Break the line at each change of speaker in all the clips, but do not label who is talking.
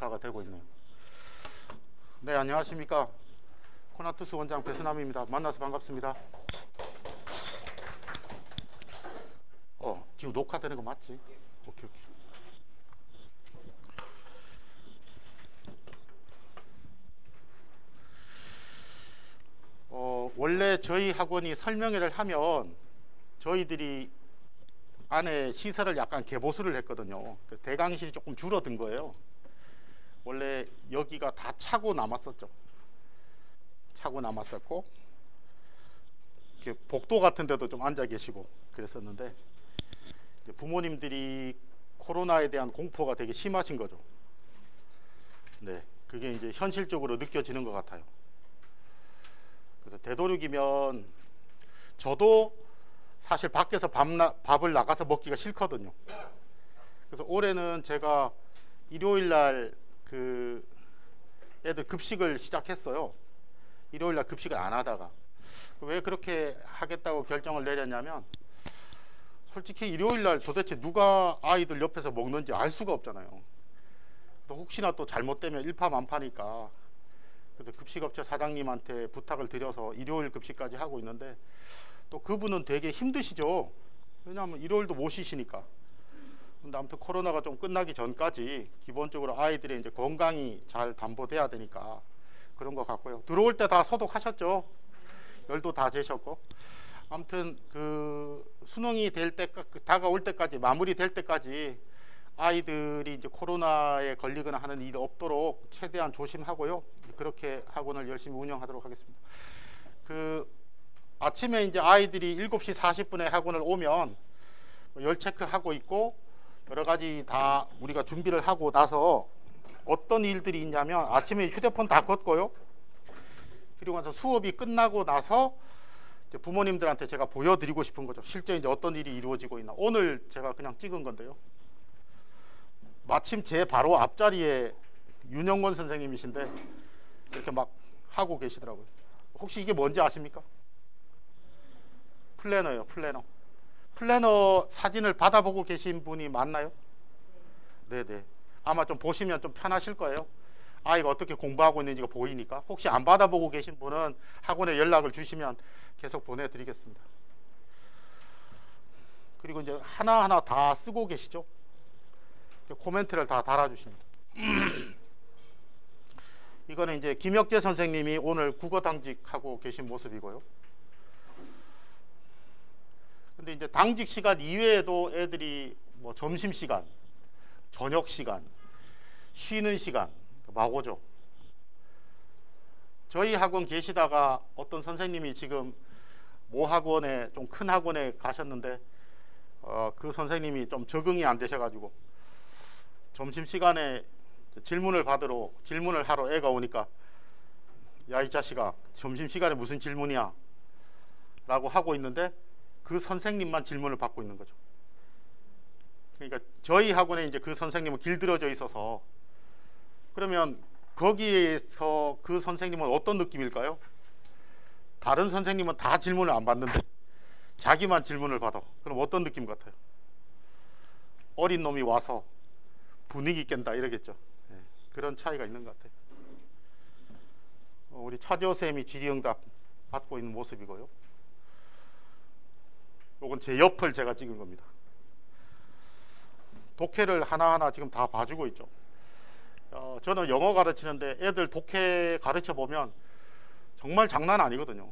녹화가 되고 있네요. 네, 안녕하십니까. 코나투스 원장 배수남입니다. 만나서 반갑습니다. 지금 녹화되는 거 맞지? 오케이. 원래 저희 학원이 설명회를 하면 저희들이 안에 시설을 약간 개보수를 했거든요. 대강실이 조금 줄어든 거예요. 원래 여기가 다 차고 남았었죠. 차고 남았었고 이렇게 복도 같은 데도 좀 앉아 계시고 그랬었는데 부모님들이 코로나에 대한 공포가 되게 심하신 거죠. 네, 그게 이제 현실적으로 느껴지는 것 같아요. 그래서 되도록이면 저도 사실 밖에서 밥을 나가서 먹기가 싫거든요. 그래서 올해는 제가 일요일 날 그 애들 급식을 시작했어요. 일요일 날 급식을 안 하다가 왜 그렇게 하겠다고 결정을 내렸냐면 솔직히 일요일 날 도대체 누가 아이들 옆에서 먹는지 알 수가 없잖아요. 또 혹시나 또 잘못되면 일파만파니까. 그래서 급식업체 사장님한테 부탁을 드려서 일요일 급식까지 하고 있는데 또 그분은 되게 힘드시죠. 왜냐하면 일요일도 못 쉬시니까. 근데 아무튼 코로나가 좀 끝나기 전까지 기본적으로 아이들의 이제 건강이 잘 담보돼야 되니까 그런 것 같고요. 들어올 때 다 소독하셨죠? 열도 다 재셨고. 아무튼 그 수능이 될 때 다가올 때까지 마무리될 때까지 아이들이 이제 코로나에 걸리거나 하는 일이 없도록 최대한 조심하고요. 그렇게 학원을 열심히 운영하도록 하겠습니다. 그 아침에 이제 아이들이 7시 40분에 학원을 오면 열 체크하고 있고 여러 가지 다 우리가 준비를 하고 나서 어떤 일들이 있냐면 아침에 휴대폰 다 껐고요. 그리고 나서 수업이 끝나고 나서 이제 부모님들한테 제가 보여드리고 싶은 거죠. 실제 이제 어떤 일이 이루어지고 있나. 오늘 제가 그냥 찍은 건데요. 마침 제 바로 앞자리에 윤영원 선생님이신데 이렇게 막 하고 계시더라고요. 혹시 이게 뭔지 아십니까? 플래너예요. 플래너 사진을 받아보고 계신 분이 맞나요? 네네. 아마 좀 보시면 좀 편하실 거예요. 아이가 어떻게 공부하고 있는지가 보이니까. 혹시 안 받아보고 계신 분은 학원에 연락을 주시면 계속 보내드리겠습니다. 그리고 이제 하나하나 다 쓰고 계시죠? 코멘트를 다 달아주십니다. 이거는 이제 김혁재 선생님이 오늘 국어 당직하고 계신 모습이고요. 근데 이제 당직 시간 이외에도 애들이 뭐 점심 시간, 저녁 시간, 쉬는 시간 막 오죠. 저희 학원 계시다가 어떤 선생님이 지금 모 학원에 좀 큰 학원에 가셨는데 그 선생님이 좀 적응이 안 되셔가지고 점심 시간에 질문을 하러 애가 오니까 야 이 자식아 점심 시간에 무슨 질문이야 라고 하고 있는데 그 선생님만 질문을 받고 있는 거죠. 그러니까 저희 학원에 이제 그 선생님은 길들여져 있어서 그러면 거기에서 그 선생님은 어떤 느낌일까요? 다른 선생님은 다 질문을 안 받는데 자기만 질문을 받아. 그럼 어떤 느낌 같아요? 어린 놈이 와서 분위기 깬다 이러겠죠. 네, 그런 차이가 있는 것 같아요. 우리 차지호 쌤이 질의응답 받고 있는 모습이고요. 요건 제 옆을 제가 찍은 겁니다. 독해를 하나하나 지금 다 봐주고 있죠. 저는 영어 가르치는데 애들 독해 가르쳐 보면 정말 장난 아니거든요.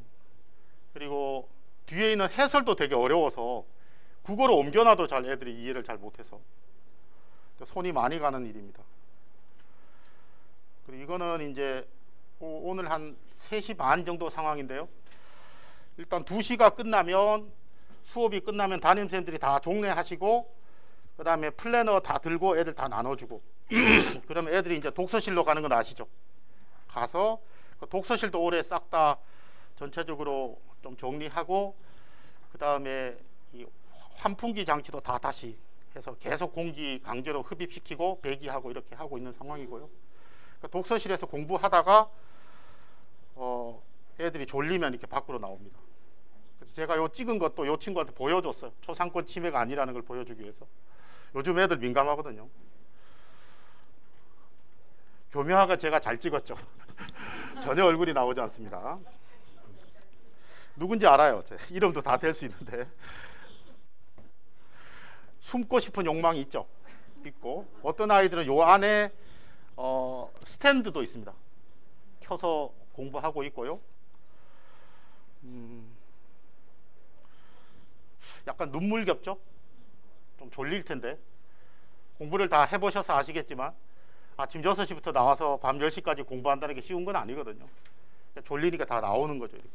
그리고 뒤에 있는 해설도 되게 어려워서 국어로 옮겨놔도 잘 애들이 이해를 잘 못해서 손이 많이 가는 일입니다. 그리고 이거는 이제 오늘 한 3시 반 정도 상황인데요. 일단 2시가 끝나면 수업이 끝나면 담임선생님들이 다 종례하시고 그 다음에 플래너 다 들고 애들 다 나눠주고 그러면 애들이 이제 독서실로 가는 건 아시죠? 가서 그 독서실도 올해 싹 다 전체적으로 좀 정리하고 그 다음에 이 환풍기 장치도 다 다시 해서 계속 공기 강제로 흡입시키고 배기하고 이렇게 하고 있는 상황이고요. 그러니까 독서실에서 공부하다가 애들이 졸리면 이렇게 밖으로 나옵니다. 그래서 제가 요 찍은 것도 요 친구한테 보여줬어요. 초상권 침해가 아니라는 걸 보여주기 위해서. 요즘 애들 민감하거든요. 교묘하게 제가 잘 찍었죠. 전혀 얼굴이 나오지 않습니다. 누군지 알아요. 제 이름도 다 될 수 있는데 숨고 싶은 욕망이 있고 어떤 아이들은 요 안에 스탠드도 있습니다. 켜서 공부하고 있고요. 약간 눈물겹죠? 좀 졸릴 텐데 공부를 다 해보셔서 아시겠지만 아침 6시부터 나와서 밤 10시까지 공부한다는 게 쉬운 건 아니거든요. 졸리니까 다 나오는 거죠. 이렇게.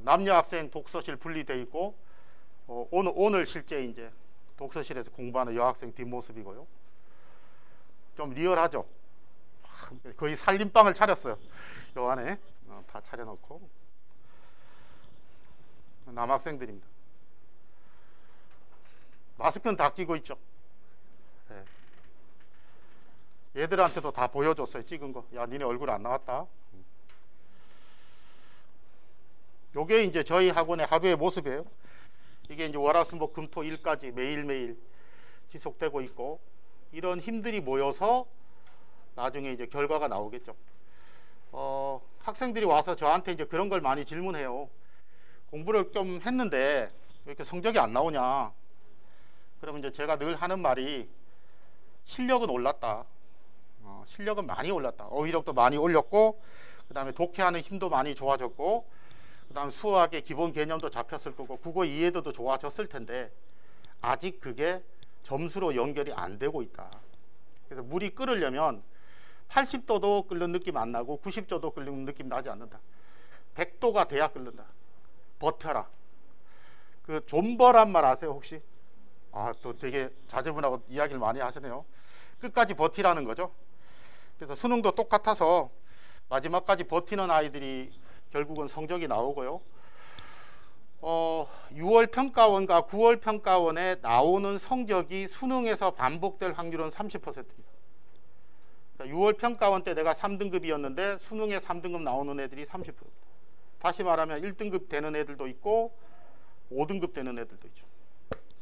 남녀 학생 독서실 분리되어 있고 오늘 실제 이제 독서실에서 공부하는 여학생 뒷모습이고요. 좀 리얼하죠. 거의 살림방을 차렸어요. 요 안에 다 차려놓고 남학생들입니다. 마스크는 다 끼고 있죠. 네. 얘들한테도 다 보여줬어요. 찍은 거. 야, 니네 얼굴 안 나왔다. 요게 이제 저희 학원의 하루의 모습이에요. 이게 이제 월화수목 금토 일까지 매일매일 지속되고 있고 이런 힘들이 모여서 나중에 이제 결과가 나오겠죠. 학생들이 와서 저한테 이제 그런 걸 많이 질문해요. 공부를 좀 했는데 왜 이렇게 성적이 안 나오냐. 그러면 이제 제가 늘 하는 말이 실력은 올랐다. 실력은 많이 올랐다. 어휘력도 많이 올렸고 그 다음에 독해하는 힘도 많이 좋아졌고 그 다음 수학의 기본 개념도 잡혔을 거고 국어 이해도도 좋아졌을 텐데 아직 그게 점수로 연결이 안 되고 있다. 그래서 물이 끓으려면 80도도 끓는 느낌 안 나고 90도도 끓는 느낌 나지 않는다. 100도가 돼야 끓는다. 버텨라. 그 존버란 말 아세요 혹시? 또 되게 자제분하고 이야기를 많이 하시네요. 끝까지 버티라는 거죠. 그래서 수능도 똑같아서 마지막까지 버티는 아이들이 결국은 성적이 나오고요. 6월 평가원과 9월 평가원에 나오는 성적이 수능에서 반복될 확률은 30%입니다. 6월 평가원 때 내가 3등급이었는데 수능에 3등급 나오는 애들이 30%입니다. 다시 말하면 1등급 되는 애들도 있고 5등급 되는 애들도 있죠.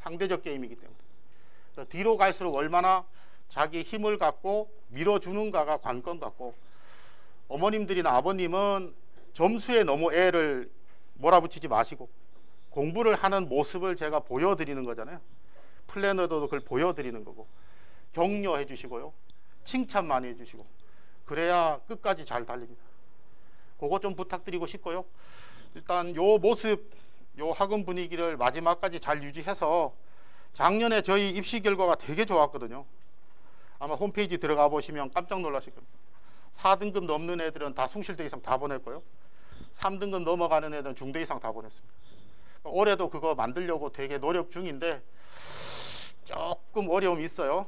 상대적 게임이기 때문에. 뒤로 갈수록 얼마나 자기 힘을 갖고 밀어주는가가 관건 같고 어머님들이나 아버님은 점수에 너무 애를 몰아붙이지 마시고 공부를 하는 모습을 제가 보여드리는 거잖아요. 플래너도 그걸 보여드리는 거고 격려해 주시고요. 칭찬 많이 해주시고 그래야 끝까지 잘 달립니다. 그거 좀 부탁드리고 싶고요. 일단 요 모습, 요 학원 분위기를 마지막까지 잘 유지해서 작년에 저희 입시 결과가 되게 좋았거든요. 아마 홈페이지 들어가 보시면 깜짝 놀라실 겁니다. 4등급 넘는 애들은 다 숭실대 이상 다 보냈고요. 3등급 넘어가는 애들은 중대 이상 다 보냈습니다. 올해도 그거 만들려고 되게 노력 중인데 조금 어려움이 있어요.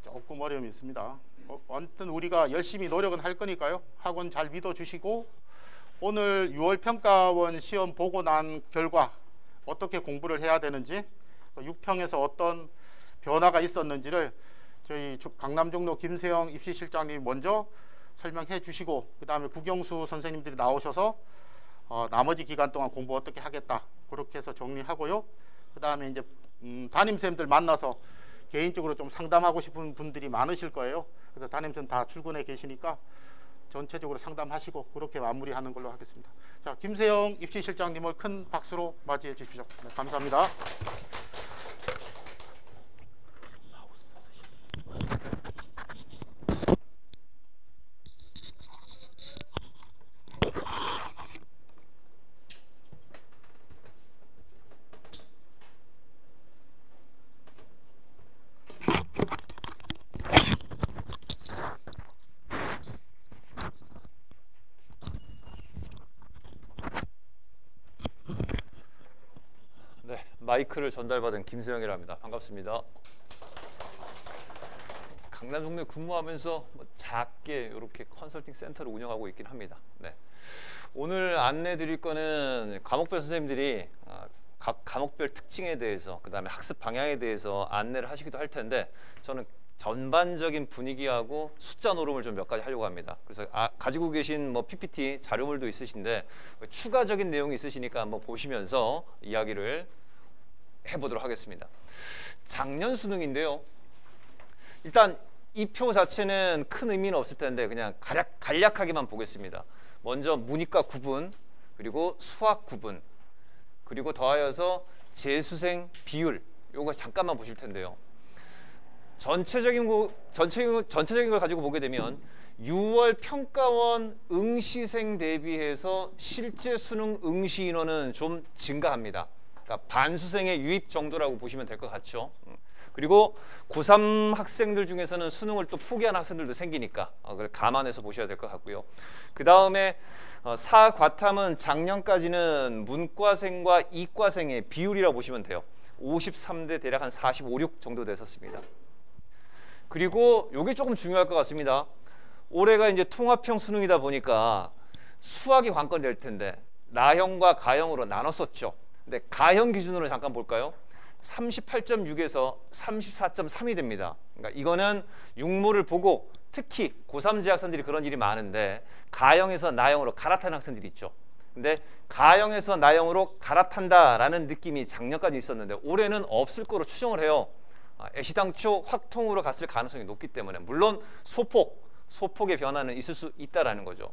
조금 어려움이 있습니다. 아무튼 우리가 열심히 노력은 할 거니까요. 학원 잘 믿어주시고 오늘 6월 평가원 시험 보고 난 결과 어떻게 공부를 해야 되는지 6평에서 어떤 변화가 있었는지를 저희 강남 종로 김세영 입시실장님이 먼저 설명해 주시고 그 다음에 국영수 선생님들이 나오셔서 나머지 기간 동안 공부 어떻게 하겠다 그렇게 해서 정리하고요. 그 다음에 이제 담임쌤들 만나서 개인적으로 좀 상담하고 싶은 분들이 많으실 거예요. 그래서 담임쌤 다 출근해 계시니까 전체적으로 상담하시고 그렇게 마무리하는 걸로 하겠습니다. 자, 김세영 입시실장님을 큰 박수로 맞이해 주십시오. 네, 감사합니다.
마이크를 전달받은 김세영이라 합니다. 반갑습니다. 강남 종로에 근무하면서 작게 이렇게 컨설팅 센터를 운영하고 있긴 합니다. 네. 오늘 안내 드릴 거는 과목별 선생님들이 각 과목별 특징에 대해서 그 다음에 학습 방향에 대해서 안내를 하시기도 할 텐데 저는 전반적인 분위기하고 숫자 노름을 좀 몇 가지 하려고 합니다. 그래서 가지고 계신 PPT 자료물도 있으신데 추가적인 내용이 있으시니까 한번 보시면서 이야기를 해보도록 하겠습니다. 작년 수능인데요. 일단 이 표 자체는 큰 의미는 없을 텐데 그냥 간략하게만 보겠습니다. 먼저 문이과 구분, 그리고 수학 구분, 그리고 더하여서 재수생 비율, 요거 잠깐만 보실 텐데요. 전체적인 걸 가지고 보게 되면 6월 평가원 응시생 대비해서 실제 수능 응시 인원은 좀 증가합니다. 그러니까 반수생의 유입 정도라고 보시면 될 것 같죠. 그리고 고3 학생들 중에서는 수능을 또 포기한 학생들도 생기니까 그걸 감안해서 보셔야 될 것 같고요. 그 다음에 사과탐은 작년까지는 문과생과 이과생의 비율이라고 보시면 돼요. 53대 대략 한 45, 6 정도 됐었습니다. 그리고 이게 조금 중요할 것 같습니다. 올해가 이제 통합형 수능이다 보니까 수학이 관건이 될 텐데 나형과 가형으로 나눴었죠. 근데 가형 기준으로 잠깐 볼까요? 38.6에서 34.3이 됩니다. 그러니까 이거는 육모를 보고 특히 고3 재학생들이 그런 일이 많은데 가형에서 나형으로 갈아타는 학생들이 있죠. 근데 가형에서 나형으로 갈아탄다라는 느낌이 작년까지 있었는데 올해는 없을 거로 추정을 해요. 애시당초 확통으로 갔을 가능성이 높기 때문에 물론 소폭의 변화는 있을 수 있다라는 거죠.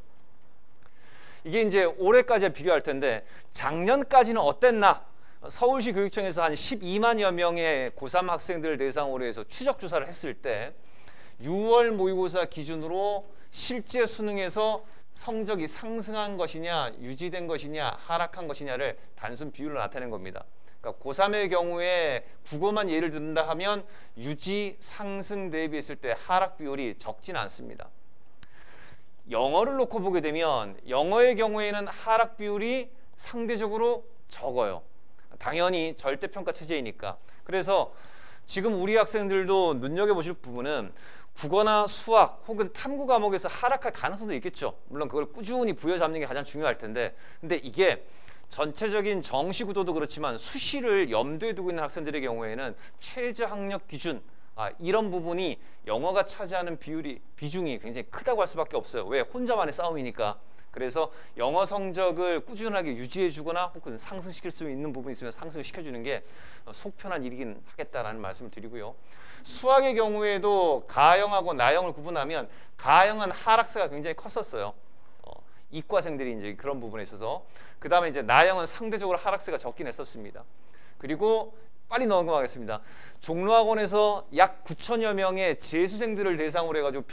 이게 이제 올해까지 비교할 텐데 작년까지는 어땠나? 서울시 교육청에서 한 12만여 명의 고3 학생들 대상으로 해서 추적 조사를 했을 때 6월 모의고사 기준으로 실제 수능에서 성적이 상승한 것이냐, 유지된 것이냐, 하락한 것이냐를 단순 비율로 나타낸 겁니다. 그러니까 고3의 경우에 국어만 예를 든다 하면 유지, 상승 대비했을 때 하락 비율이 적지는 않습니다. 영어를 놓고 보게 되면 영어의 경우에는 하락 비율이 상대적으로 적어요. 당연히 절대평가 체제이니까. 그래서 지금 우리 학생들도 눈여겨보실 부분은 국어나 수학 혹은 탐구 과목에서 하락할 가능성도 있겠죠. 물론 그걸 꾸준히 부여잡는 게 가장 중요할 텐데 근데 이게 전체적인 정시 구도도 그렇지만 수시를 염두에 두고 있는 학생들의 경우에는 최저 학력 기준 이런 부분이 영어가 차지하는 비중이 굉장히 크다고 할 수밖에 없어요. 왜? 혼자만의 싸움이니까. 그래서 영어 성적을 꾸준하게 유지해 주거나 혹은 상승시킬 수 있는 부분이 있으면 상승시켜 주는 게 속편한 일이긴 하겠다라는 말씀을 드리고요. 수학의 경우에도 가형하고 나형을 구분하면 가형은 하락세가 굉장히 컸었어요. 이과생들이 이제 그런 부분에 있어서 그 다음에 이제 나형은 상대적으로 하락세가 적긴 했었습니다. 그리고 빨리 넘어가겠습니다. 종로학원에서 약 9천여 명의 재수생들을 대상으로 해가지고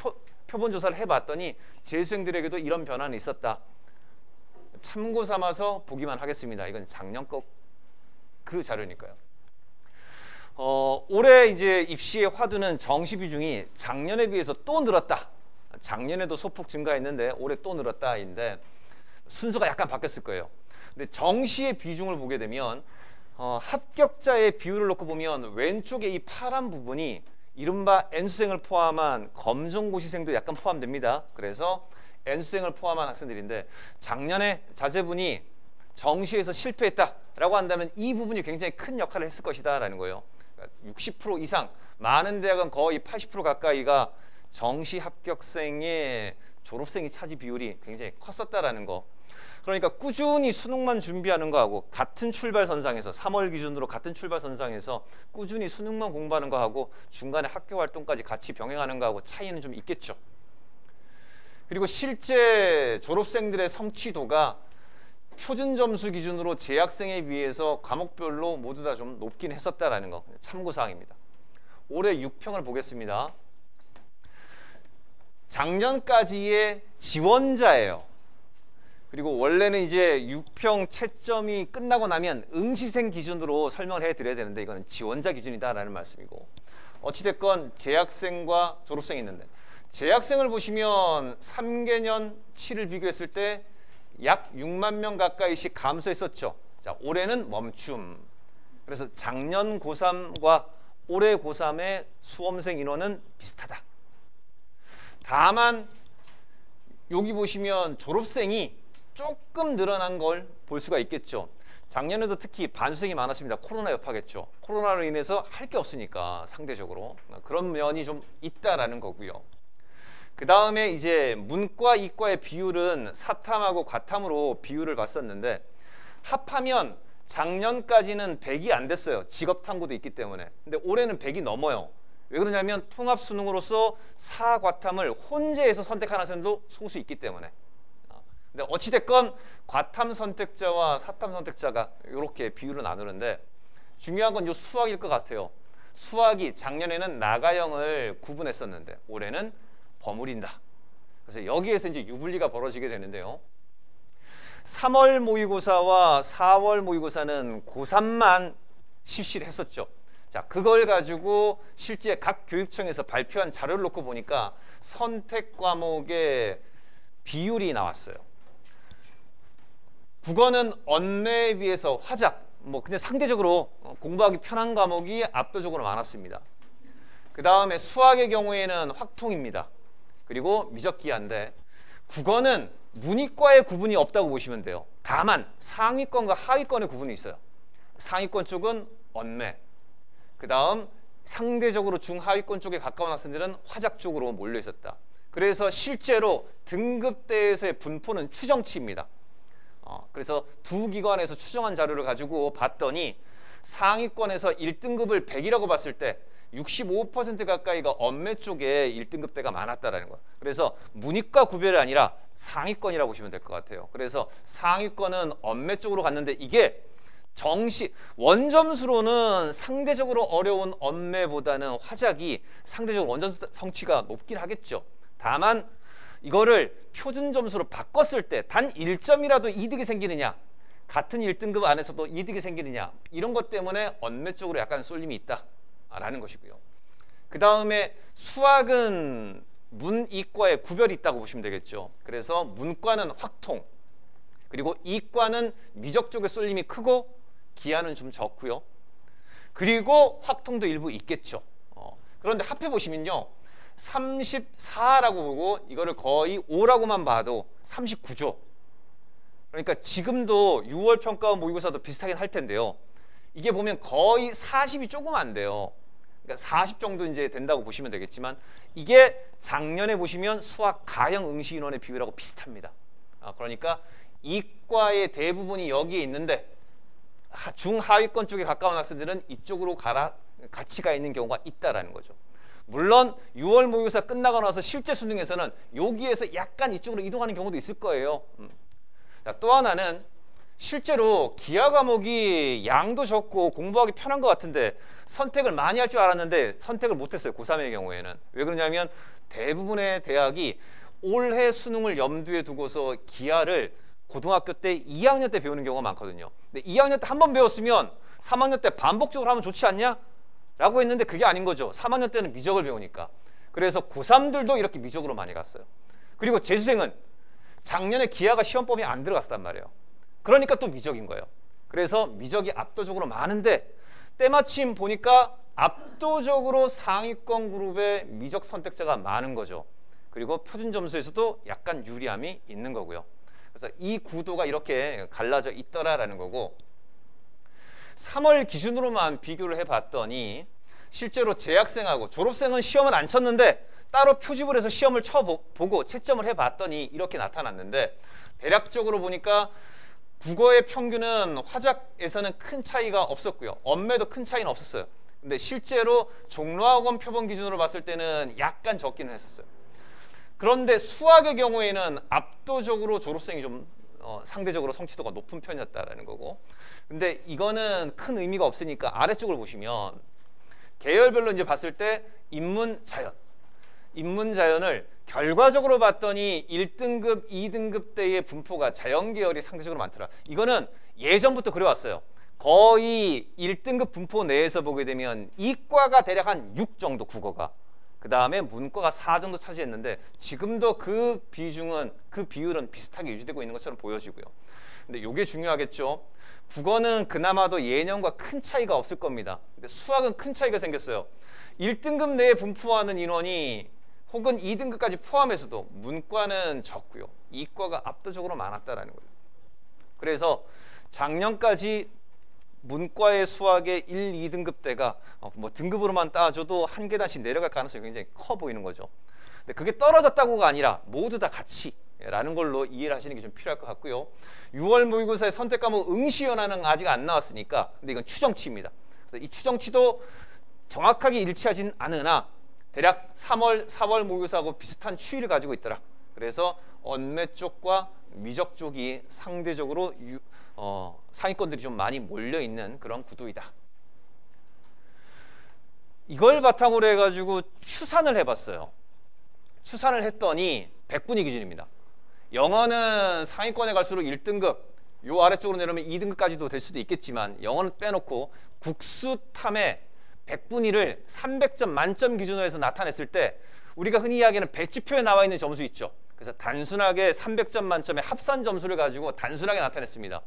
표본 조사를 해봤더니 재수생들에게도 이런 변화는 있었다. 참고 삼아서 보기만 하겠습니다. 이건 작년 거 그 자료니까요. 올해 이제 입시의 화두는 정시 비중이 작년에 비해서 또 늘었다. 작년에도 소폭 증가했는데 올해 또 늘었다인데 순서가 약간 바뀌었을 거예요. 근데 정시의 비중을 보게 되면 합격자의 비율을 놓고 보면 왼쪽에 이 파란 부분이 이른바 N수생을 포함한 검정고시생도 약간 포함됩니다. 그래서 N수생을 포함한 학생들인데 작년에 자제분이 정시에서 실패했다라고 한다면 이 부분이 굉장히 큰 역할을 했을 것이다 라는 거예요. 60% 이상, 많은 대학은 거의 80% 가까이가 정시 합격생의 졸업생이 차지 비율이 굉장히 컸었다라는 거. 그러니까 꾸준히 수능만 준비하는 거하고 같은 출발선상에서 3월 기준으로 같은 출발선상에서 꾸준히 수능만 공부하는 거하고 중간에 학교 활동까지 같이 병행하는 거하고 차이는 좀 있겠죠. 그리고 실제 졸업생들의 성취도가 표준 점수 기준으로 재학생에 비해서 과목별로 모두 다 좀 높긴 했었다라는 거 참고사항입니다. 올해 6평을 보겠습니다. 작년까지의 지원자예요. 그리고 원래는 이제 6평 채점이 끝나고 나면 응시생 기준으로 설명을 해드려야 되는데 이거는 지원자 기준이다라는 말씀이고 어찌됐건 재학생과 졸업생이 있는데 재학생을 보시면 3개년치를 비교했을 때 약 6만 명 가까이씩 감소했었죠. 자, 올해는 멈춤. 그래서 작년 고3과 올해 고3의 수험생 인원은 비슷하다. 다만 여기 보시면 졸업생이 조금 늘어난 걸 볼 수가 있겠죠. 작년에도 특히 반수생이 많았습니다. 코로나 여파겠죠. 코로나로 인해서 할 게 없으니까 상대적으로 그런 면이 좀 있다라는 거고요. 그 다음에 이제 문과, 이과의 비율은 사탐하고 과탐으로 비율을 봤었는데 합하면 작년까지는 100이 안 됐어요. 직업탐구도 있기 때문에. 근데 올해는 100이 넘어요. 왜 그러냐면 통합 수능으로서 사과탐을 혼재해서 선택하는 학생도 소수 있기 때문에. 근데 어찌됐건 과탐 선택자와 사탐 선택자가 이렇게 비율을 나누는데 중요한 건 이 수학일 것 같아요. 수학이 작년에는 나가형을 구분했었는데 올해는 버무린다. 그래서 여기에서 이제 유불리가 벌어지게 되는데요. 3월 모의고사와 4월 모의고사는 고3만 실시를 했었죠. 자, 그걸 가지고 실제 각 교육청에서 발표한 자료를 놓고 보니까 선택 과목의 비율이 나왔어요. 국어는 언매에 비해서 화작, 그냥 상대적으로 공부하기 편한 과목이 압도적으로 많았습니다. 그 다음에 수학의 경우에는 확통입니다. 그리고 미적기하인데 국어는 문이과의 구분이 없다고 보시면 돼요. 다만 상위권과 하위권의 구분이 있어요. 상위권 쪽은 언매, 그 다음 상대적으로 중하위권 쪽에 가까운 학생들은 화작 쪽으로 몰려 있었다. 그래서 실제로 등급대에서의 분포는 추정치입니다. 그래서 두 기관에서 추정한 자료를 가지고 봤더니 상위권에서 1등급을 100이라고 봤을 때 65% 가까이가 언매 쪽에 1등급대가 많았다라는 거예요. 그래서 문이과 구별이 아니라 상위권이라고 보시면 될 것 같아요. 그래서 상위권은 언매 쪽으로 갔는데 이게 원점수로는 상대적으로 어려운 언매보다는 화작이 상대적으로 원점수 성취가 높긴 하겠죠. 다만 이거를 표준 점수로 바꿨을 때 단 1점이라도 이득이 생기느냐, 같은 1등급 안에서도 이득이 생기느냐, 이런 것 때문에 언매 쪽으로 약간 쏠림이 있다라는 것이고요. 그 다음에 수학은 문이과에 구별이 있다고 보시면 되겠죠. 그래서 문과는 확통, 그리고 이과는 미적 쪽에 쏠림이 크고 기하는 좀 적고요. 그리고 확통도 일부 있겠죠. 그런데 합해 보시면요, 34라고 보고 이거를 거의 5라고만 봐도 39죠. 그러니까 지금도 6월 평가원 모의고사도 비슷하긴 할 텐데요. 이게 보면 거의 40이 조금 안 돼요. 그러니까 40 정도 이제 된다고 보시면 되겠지만 이게 작년에 보시면 수학 가형 응시 인원의 비율하고 비슷합니다. 그러니까 이과의 대부분이 여기에 있는데 중하위권 쪽에 가까운 학생들은 이쪽으로 같이 가 있는 경우가 있다라는 거죠. 물론 6월 모의고사 끝나고 나서 실제 수능에서는 여기에서 약간 이쪽으로 이동하는 경우도 있을 거예요. 자, 또 하나는 실제로 기하 과목이 양도 적고 공부하기 편한 것 같은데 선택을 많이 할 줄 알았는데 선택을 못했어요. 고3의 경우에는. 왜 그러냐면 대부분의 대학이 올해 수능을 염두에 두고서 기하를 고등학교 때 2학년 때 배우는 경우가 많거든요. 근데 2학년 때 한 번 배웠으면 3학년 때 반복적으로 하면 좋지 않냐? 라고 했는데 그게 아닌 거죠. 3학년 때는 미적을 배우니까. 그래서 고3들도 이렇게 미적으로 많이 갔어요. 그리고 재수생은 작년에 기하가 시험범위 안 들어갔단 말이에요. 그러니까 또 미적인 거예요. 그래서 미적이 압도적으로 많은데 때마침 보니까 압도적으로 상위권 그룹의 미적 선택자가 많은 거죠. 그리고 표준 점수에서도 약간 유리함이 있는 거고요. 그래서 이 구도가 이렇게 갈라져 있더라라는 거고, 3월 기준으로만 비교를 해봤더니 실제로 재학생하고 졸업생은 시험을 안 쳤는데 따로 표집을 해서 시험을 쳐보고 채점을 해봤더니 이렇게 나타났는데, 대략적으로 보니까 국어의 평균은 화작에서는 큰 차이가 없었고요. 언매도 큰 차이는 없었어요. 근데 실제로 종로학원 표본 기준으로 봤을 때는 약간 적기는 했었어요. 그런데 수학의 경우에는 압도적으로 졸업생이 좀 상대적으로 성취도가 높은 편이었다라는 거고, 근데 이거는 큰 의미가 없으니까 아래쪽을 보시면 계열별로 이제 봤을 때 인문, 자연을 결과적으로 봤더니 1등급, 2등급 대의 분포가 자연 계열이 상대적으로 많더라. 이거는 예전부터 그래왔어요. 거의 1등급 분포 내에서 보게 되면 이과가 대략 한 6 정도, 국어가. 그 다음에 문과가 4 정도 차지했는데 지금도 그 비율은 비슷하게 유지되고 있는 것처럼 보여지고요. 근데 이게 중요하겠죠. 국어는 그나마도 예년과 큰 차이가 없을 겁니다. 근데 수학은 큰 차이가 생겼어요. 1등급 내에 분포하는 인원이 혹은 2등급까지 포함해서도 문과는 적고요. 이과가 압도적으로 많았다라는 거예요. 그래서 작년까지 문과의 수학의 1, 2등급대가 등급으로만 따져도 한 계단씩 내려갈 가능성이 굉장히 커 보이는 거죠. 근데 그게 떨어졌다고가 아니라 모두 다 같이 라는 걸로 이해를 하시는 게 좀 필요할 것 같고요. 6월 모의고사의 선택 과목 응시연화는 아직 안 나왔으니까, 근데 이건 추정치입니다. 그래서 이 추정치도 정확하게 일치하진 않으나 대략 3월, 4월 모의고사하고 비슷한 추이를 가지고 있더라. 그래서 언매 쪽과 미적 쪽이 상대적으로 상위권들이 좀 많이 몰려있는 그런 구도이다. 이걸 바탕으로 해가지고 추산을 해봤어요. 추산을 했더니 100분위 기준입니다. 영어는 상위권에 갈수록 1등급, 요 아래쪽으로 내려오면 2등급까지도 될 수도 있겠지만 영어는 빼놓고 국수탐의 100분위를 300점 만점 기준으로 해서 나타냈을 때 우리가 흔히 이야기하는 배치표에 나와 있는 점수 있죠. 그래서 단순하게 300점 만점의 합산 점수를 가지고 단순하게 나타냈습니다.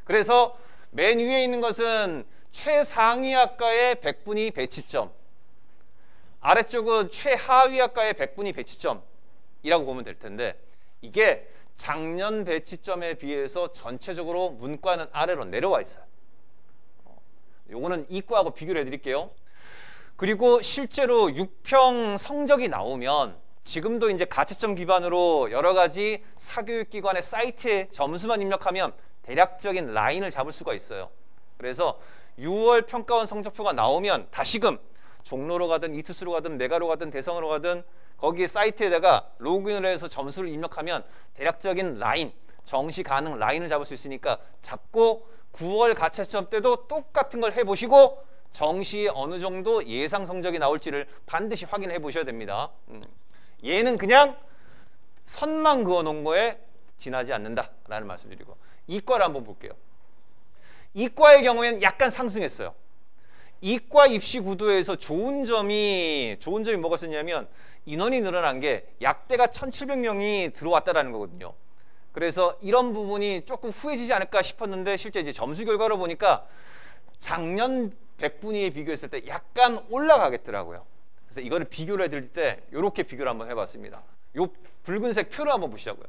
그래서 맨 위에 있는 것은 최상위 학과의 100분위 배치점, 아래쪽은 최하위 학과의 100분위 배치점이라고 보면 될 텐데 이게 작년 배치점에 비해서 전체적으로 문과는 아래로 내려와 있어요. 요거는 이과하고 비교를 해드릴게요. 그리고 실제로 6평 성적이 나오면 지금도 이제 가채점 기반으로 여러 가지 사교육기관의 사이트에 점수만 입력하면 대략적인 라인을 잡을 수가 있어요. 그래서 6월 평가원 성적표가 나오면 다시금 종로로 가든 이투스로 가든 메가로 가든 대성으로 가든 거기에 사이트에다가 로그인을 해서 점수를 입력하면 대략적인 라인, 정시 가능 라인을 잡을 수 있으니까 잡고 9월 가채점 때도 똑같은 걸 해보시고 정시에 어느 정도 예상 성적이 나올지를 반드시 확인해 보셔야 됩니다. 얘는 그냥 선만 그어놓은 거에 지나지 않는다라는 말씀드리고 이과를 한번 볼게요. 이과의 경우에는 약간 상승했어요. 이과 입시 구도에서 좋은 점이 뭐가 있었냐면 인원이 늘어난 게 약대가 1,700명이 들어왔다라는 거거든요. 그래서 이런 부분이 조금 후해지지 않을까 싶었는데 실제 이제 점수 결과로 보니까 작년 100분위에 비교했을 때 약간 올라가겠더라고요. 그래서 이거를 비교를 해드릴 때 이렇게 비교를 한번 해봤습니다. 요 붉은색 표를 한번 보시자고요.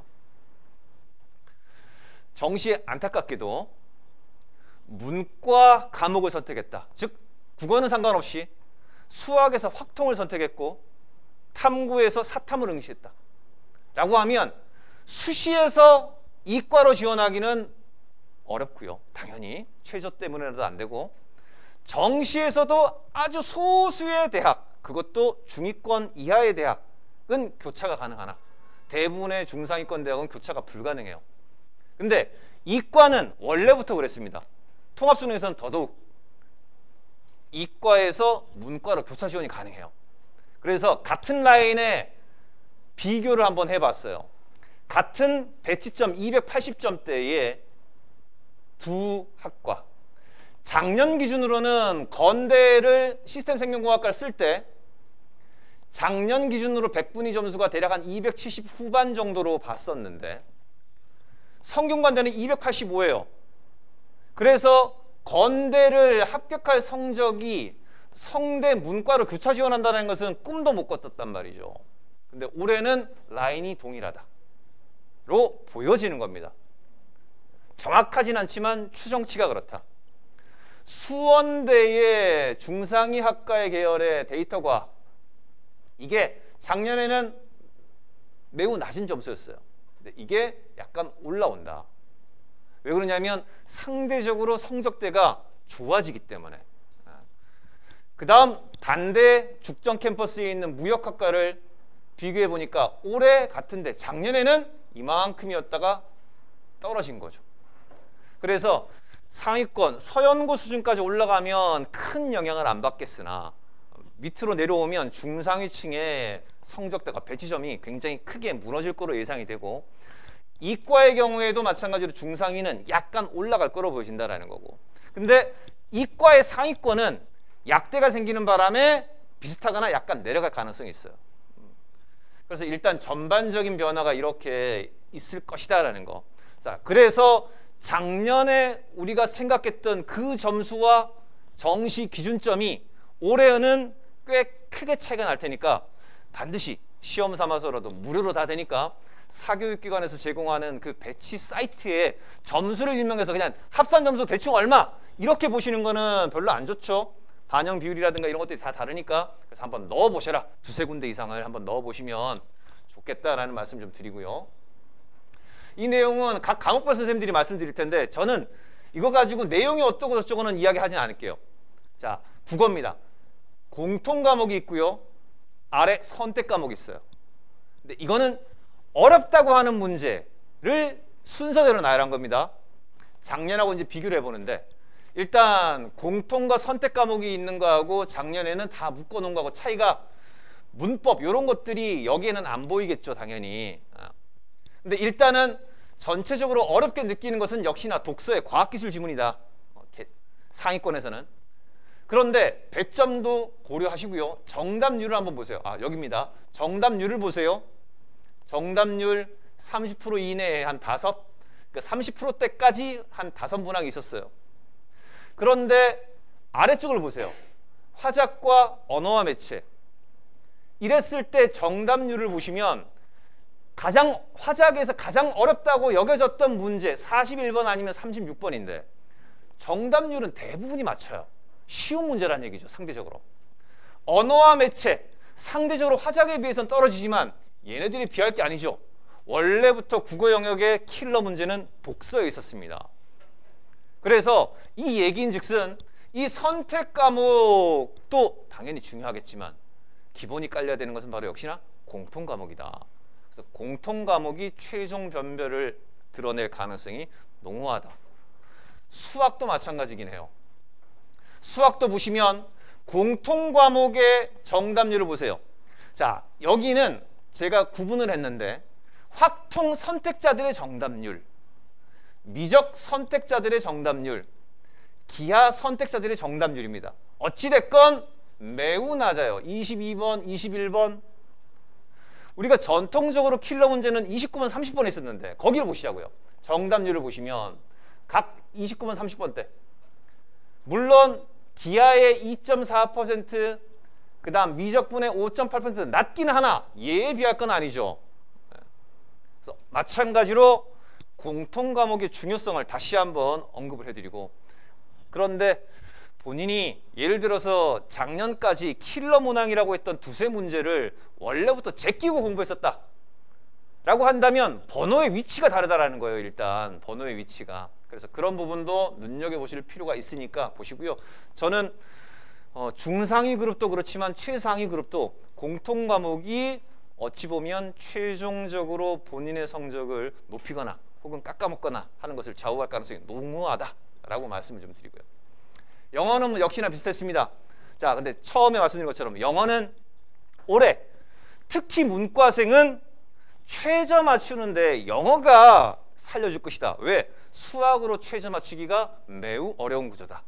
정시에 안타깝게도 문과 과목을 선택했다. 즉 국어는 상관없이 수학에서 확통을 선택했고 탐구에서 사탐을 응시했다. 라고 하면 수시에서 이과로 지원하기는 어렵고요. 당연히 최저 때문에라도 안 되고 정시에서도 아주 소수의 대학, 그것도 중위권 이하의 대학은 교차가 가능하나 대부분의 중상위권 대학은 교차가 불가능해요. 근데 이과는 원래부터 그랬습니다. 통합수능에서는 더더욱 이과에서 문과로 교차 지원이 가능해요. 그래서 같은 라인에 비교를 한번 해봤어요. 같은 배치점 280점대의 두 학과. 작년 기준으로는 건대를 시스템 생명공학과를 쓸 때 작년 기준으로 100분위 점수가 대략 한 270 후반 정도로 봤었는데 성균관대는 285예요. 그래서 건대를 합격할 성적이 성대 문과로 교차 지원한다는 것은 꿈도 못 꿨었단 말이죠. 근데 올해는 라인이 동일하다로 보여지는 겁니다. 정확하진 않지만 추정치가 그렇다. 수원대의 중상위 학과의 계열의 데이터과 이게 작년에는 매우 낮은 점수였어요. 근데 이게 약간 올라온다. 왜 그러냐면 상대적으로 성적대가 좋아지기 때문에. 그 다음 단대 죽전 캠퍼스에 있는 무역학과를 비교해 보니까 올해 같은데 작년에는 이만큼이었다가 떨어진 거죠. 그래서 상위권 서연고 수준까지 올라가면 큰 영향을 안 받겠으나 밑으로 내려오면 중상위층의 성적대가 배치점이 굉장히 크게 무너질 거로 예상이 되고 이과의 경우에도 마찬가지로 중상위는 약간 올라갈 거로 보여진다라는 거고 근데 이과의 상위권은 약대가 생기는 바람에 비슷하거나 약간 내려갈 가능성이 있어요. 그래서 일단 전반적인 변화가 이렇게 있을 것이다라는 거. 자, 그래서 작년에 우리가 생각했던 그 점수와 정시 기준점이 올해는 꽤 크게 차이가 날 테니까 반드시 시험 삼아서라도 무료로 다 되니까 사교육기관에서 제공하는 그 배치 사이트에 점수를 입력해서 그냥 합산 점수 대충 얼마 이렇게 보시는 거는 별로 안 좋죠. 반영 비율이라든가 이런 것들이 다 다르니까 그래서 한번 넣어보셔라. 두세 군데 이상을 한번 넣어보시면 좋겠다라는 말씀 좀 드리고요. 이 내용은 각 과목별 선생님들이 말씀드릴 텐데 저는 이거 가지고 내용이 어떠고 저쩌고는 이야기하진 않을게요. 자, 국어입니다. 공통 과목이 있고요. 아래 선택 과목이 있어요. 근데 이거는 어렵다고 하는 문제를 순서대로 나열한 겁니다. 작년하고 이제 비교를 해보는데 일단 공통과 선택 과목이 있는 거하고 작년에는 다 묶어놓은 거하고 차이가 문법 이런 것들이 여기에는 안 보이겠죠, 당연히. 근데 일단은 전체적으로 어렵게 느끼는 것은 역시나 독서의 과학기술 지문이다. 상위권에서는. 그런데 배점도 고려하시고요. 정답률을 한번 보세요. 여기입니다. 정답률을 보세요. 정답률 30% 이내에 한 5, 그러니까 30%대까지 한 5문항이 있었어요. 그런데 아래쪽을 보세요. 화작과 언어와 매체. 이랬을 때 정답률을 보시면 화작에서 가장 어렵다고 여겨졌던 문제 41번 아니면 36번인데 정답률은 대부분이 맞춰요. 쉬운 문제란 얘기죠, 상대적으로. 언어와 매체, 상대적으로 화작에 비해서는 떨어지지만 얘네들이 비할 게 아니죠. 원래부터 국어 영역의 킬러 문제는 독서에 있었습니다. 그래서 이 얘기인즉슨 이 선택 과목도 당연히 중요하겠지만 기본이 깔려야 되는 것은 바로 역시나 공통 과목이다. 그래서 공통 과목이 최종 변별을 드러낼 가능성이 농후하다. 수학도 마찬가지긴 해요. 수학도 보시면 공통 과목의 정답률을 보세요. 자, 여기는 제가 구분을 했는데 확통 선택자들의 정답률, 미적 선택자들의 정답률, 기하 선택자들의 정답률입니다. 어찌됐건 매우 낮아요. 22번, 21번. 우리가 전통적으로 킬러 문제는 29번, 30번에 있었는데 거기를 보시자고요. 정답률을 보시면 각 29번, 30번대. 물론 기하의 2.4%, 그 다음 미적분의 5.8% 낮기는 하나 얘에 비할 건 아니죠. 그래서 마찬가지로 공통 과목의 중요성을 다시 한번 언급을 해드리고, 그런데 본인이 예를 들어서 작년까지 킬러 문항이라고 했던 두세 문제를 원래부터 제끼고 공부했었다 라고 한다면 번호의 위치가 다르다라는 거예요. 일단 번호의 위치가. 그래서 그런 부분도 눈여겨보실 필요가 있으니까 보시고요. 저는 중상위 그룹도 그렇지만 최상위 그룹도 공통 과목이 어찌 보면 최종적으로 본인의 성적을 높이거나 혹은 깎아먹거나 하는 것을 좌우할 가능성이 농후하다라고 말씀을 좀 드리고요. 영어는 역시나 비슷했습니다. 자, 근데 처음에 말씀드린 것처럼 영어는 올해 특히 문과생은 최저 맞추는데 영어가 살려줄 것이다. 왜? 수학으로 최저 맞추기가 매우 어려운 구조다.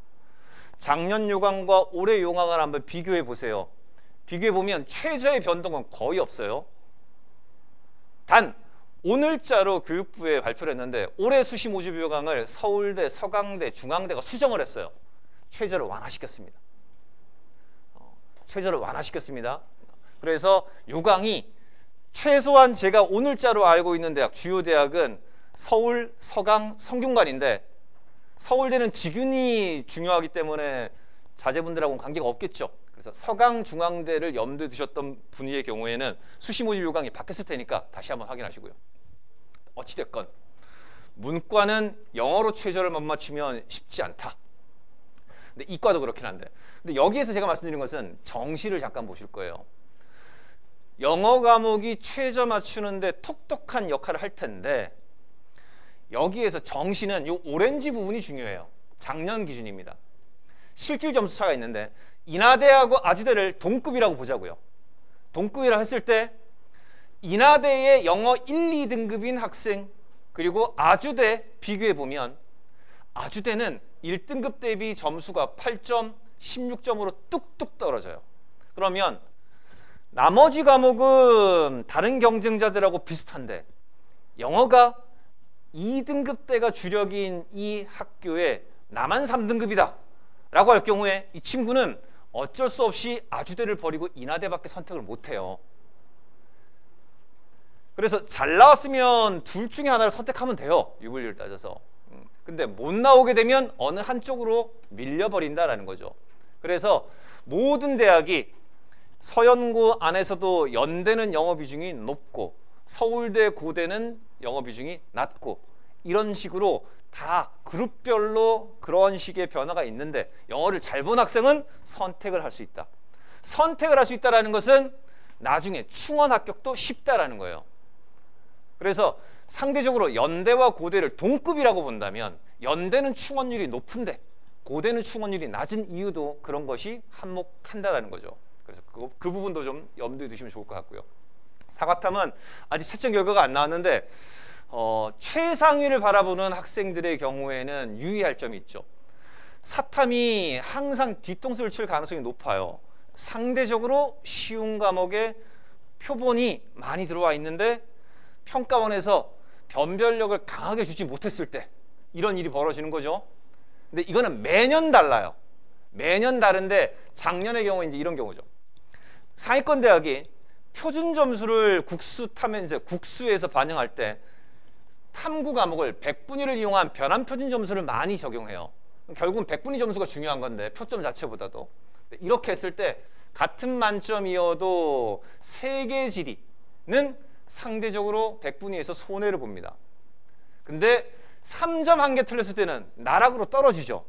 작년 요강과 올해 요강을 한번 비교해 보세요. 비교해 보면 최저의 변동은 거의 없어요. 단 오늘자로 교육부에 발표를 했는데 올해 수시 모집 요강을 서울대, 서강대, 중앙대가 수정을 했어요. 최저를 완화시켰습니다. 최저를 완화시켰습니다. 그래서 요강이 최소한 제가 오늘자로 알고 있는 대학, 주요 대학은 서울, 서강, 성균관인데 서울대는 직윤이 중요하기 때문에 자제분들하고는 관계가 없겠죠. 그래서 서강, 중앙대를 염두에 두셨던 분의 경우에는 수시 모집 요강이 바뀌었을 테니까 다시 한번 확인하시고요. 어찌됐건 문과는 영어로 최저를 못 맞추면 쉽지 않다. 근데 이과도 그렇긴 한데, 근데 여기에서 제가 말씀드린 것은 정시를 잠깐 보실 거예요. 영어 과목이 최저 맞추는데 톡톡한 역할을 할 텐데 여기에서 정시는 이 오렌지 부분이 중요해요. 작년 기준입니다. 실질 점수 차가 있는데 인하대하고 아주대를 동급이라고 보자고요. 동급이라고 했을 때 인하대의 영어 1, 2등급인 학생 그리고 아주대 비교해 보면 아주대는 1등급 대비 점수가 8점, 16점으로 뚝뚝 떨어져요. 그러면 나머지 과목은 다른 경쟁자들하고 비슷한데 영어가 2등급대가 주력인 이 학교에 나만 3등급이다 라고 할 경우에 이 친구는 어쩔 수 없이 아주대를 버리고 인하대밖에 선택을 못해요. 그래서 잘 나왔으면 둘 중에 하나를 선택하면 돼요. 유불리를 따져서. 근데 못 나오게 되면 어느 한쪽으로 밀려버린다라는 거죠. 그래서 모든 대학이 서연고 안에서도 연대는 영어 비중이 높고 서울대, 고대는 영어 비중이 낮고 이런 식으로 다 그룹별로 그런 식의 변화가 있는데 영어를 잘 본 학생은 선택을 할 수 있다. 선택을 할 수 있다는 것은 나중에 충원 합격도 쉽다라는 거예요. 그래서 상대적으로 연대와 고대를 동급이라고 본다면 연대는 충원율이 높은데 고대는 충원율이 낮은 이유도 그런 것이 한몫한다라는 거죠. 그래서 그 부분도 좀 염두에 두시면 좋을 것 같고요. 사과탐은 아직 채점 결과가 안 나왔는데 최상위를 바라보는 학생들의 경우에는 유의할 점이 있죠. 사탐이 항상 뒤통수를 칠 가능성이 높아요. 상대적으로 쉬운 과목에 표본이 많이 들어와 있는데 평가원에서 변별력을 강하게 주지 못했을 때 이런 일이 벌어지는 거죠. 근데 이거는 매년 달라요. 매년 다른데 작년의 경우에 이제 이런 경우죠. 상위권 대학이 표준 점수를 국수에서 반영할 때 탐구 과목을 100분위를 이용한 변환 표준 점수를 많이 적용해요. 결국은 100분위 점수가 중요한 건데 표점 자체보다도 이렇게 했을 때 같은 만점이어도 세계 지리는 상대적으로 100분위에서 손해를 봅니다. 근데 3점 한 개 틀렸을 때는 나락으로 떨어지죠.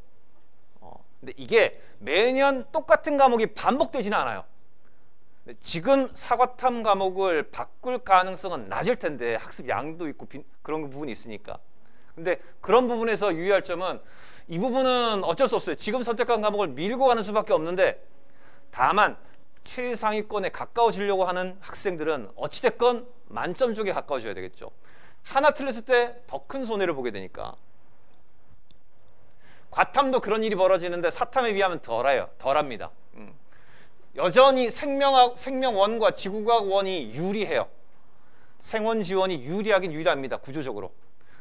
근데 이게 매년 똑같은 과목이 반복되지는 않아요. 지금 사과탐 과목을 바꿀 가능성은 낮을 텐데 학습 양도 있고 그런 부분이 있으니까. 근데 그런 부분에서 유의할 점은 이 부분은 어쩔 수 없어요. 지금 선택한 과목을 밀고 가는 수밖에 없는데 다만 최상위권에 가까워지려고 하는 학생들은 어찌됐건 만점 쪽에 가까워져야 되겠죠. 하나 틀렸을 때 더 큰 손해를 보게 되니까. 과탐도 그런 일이 벌어지는데 사탐에 비하면 덜합니다. 여전히 생명원과 지구과학원이 유리해요. 생원지원이 유리하긴 유리합니다. 구조적으로.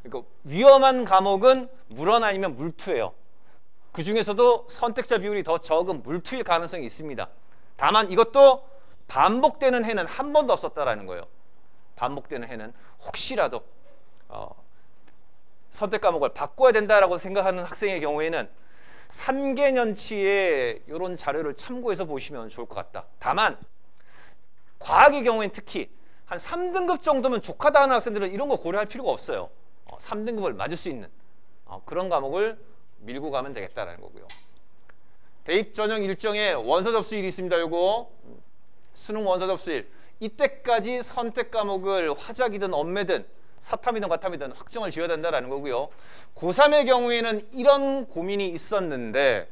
그러니까 위험한 과목은 물원 아니면 물투예요. 그 중에서도 선택자 비율이 더 적은 물투일 가능성이 있습니다. 다만 이것도 반복되는 해는 한 번도 없었다라는 거예요. 반복되는 해는 혹시라도 선택 과목을 바꿔야 된다라고 생각하는 학생의 경우에는 3개년치의 이런 자료를 참고해서 보시면 좋을 것 같다. 다만 과학의 경우에는 특히 한 3등급 정도면 족하다 하는 학생들은 이런 거 고려할 필요가 없어요. 3등급을 맞을 수 있는 그런 과목을 밀고 가면 되겠다라는 거고요. 대입 전형 일정에 원서 접수일이 있습니다. 요거 수능 원서 접수일. 이때까지 선택 과목을 화작이든 엄매든 사탐이든 과탐이든 확정을 지어야 된다라는 거고요. 고3의 경우에는 이런 고민이 있었는데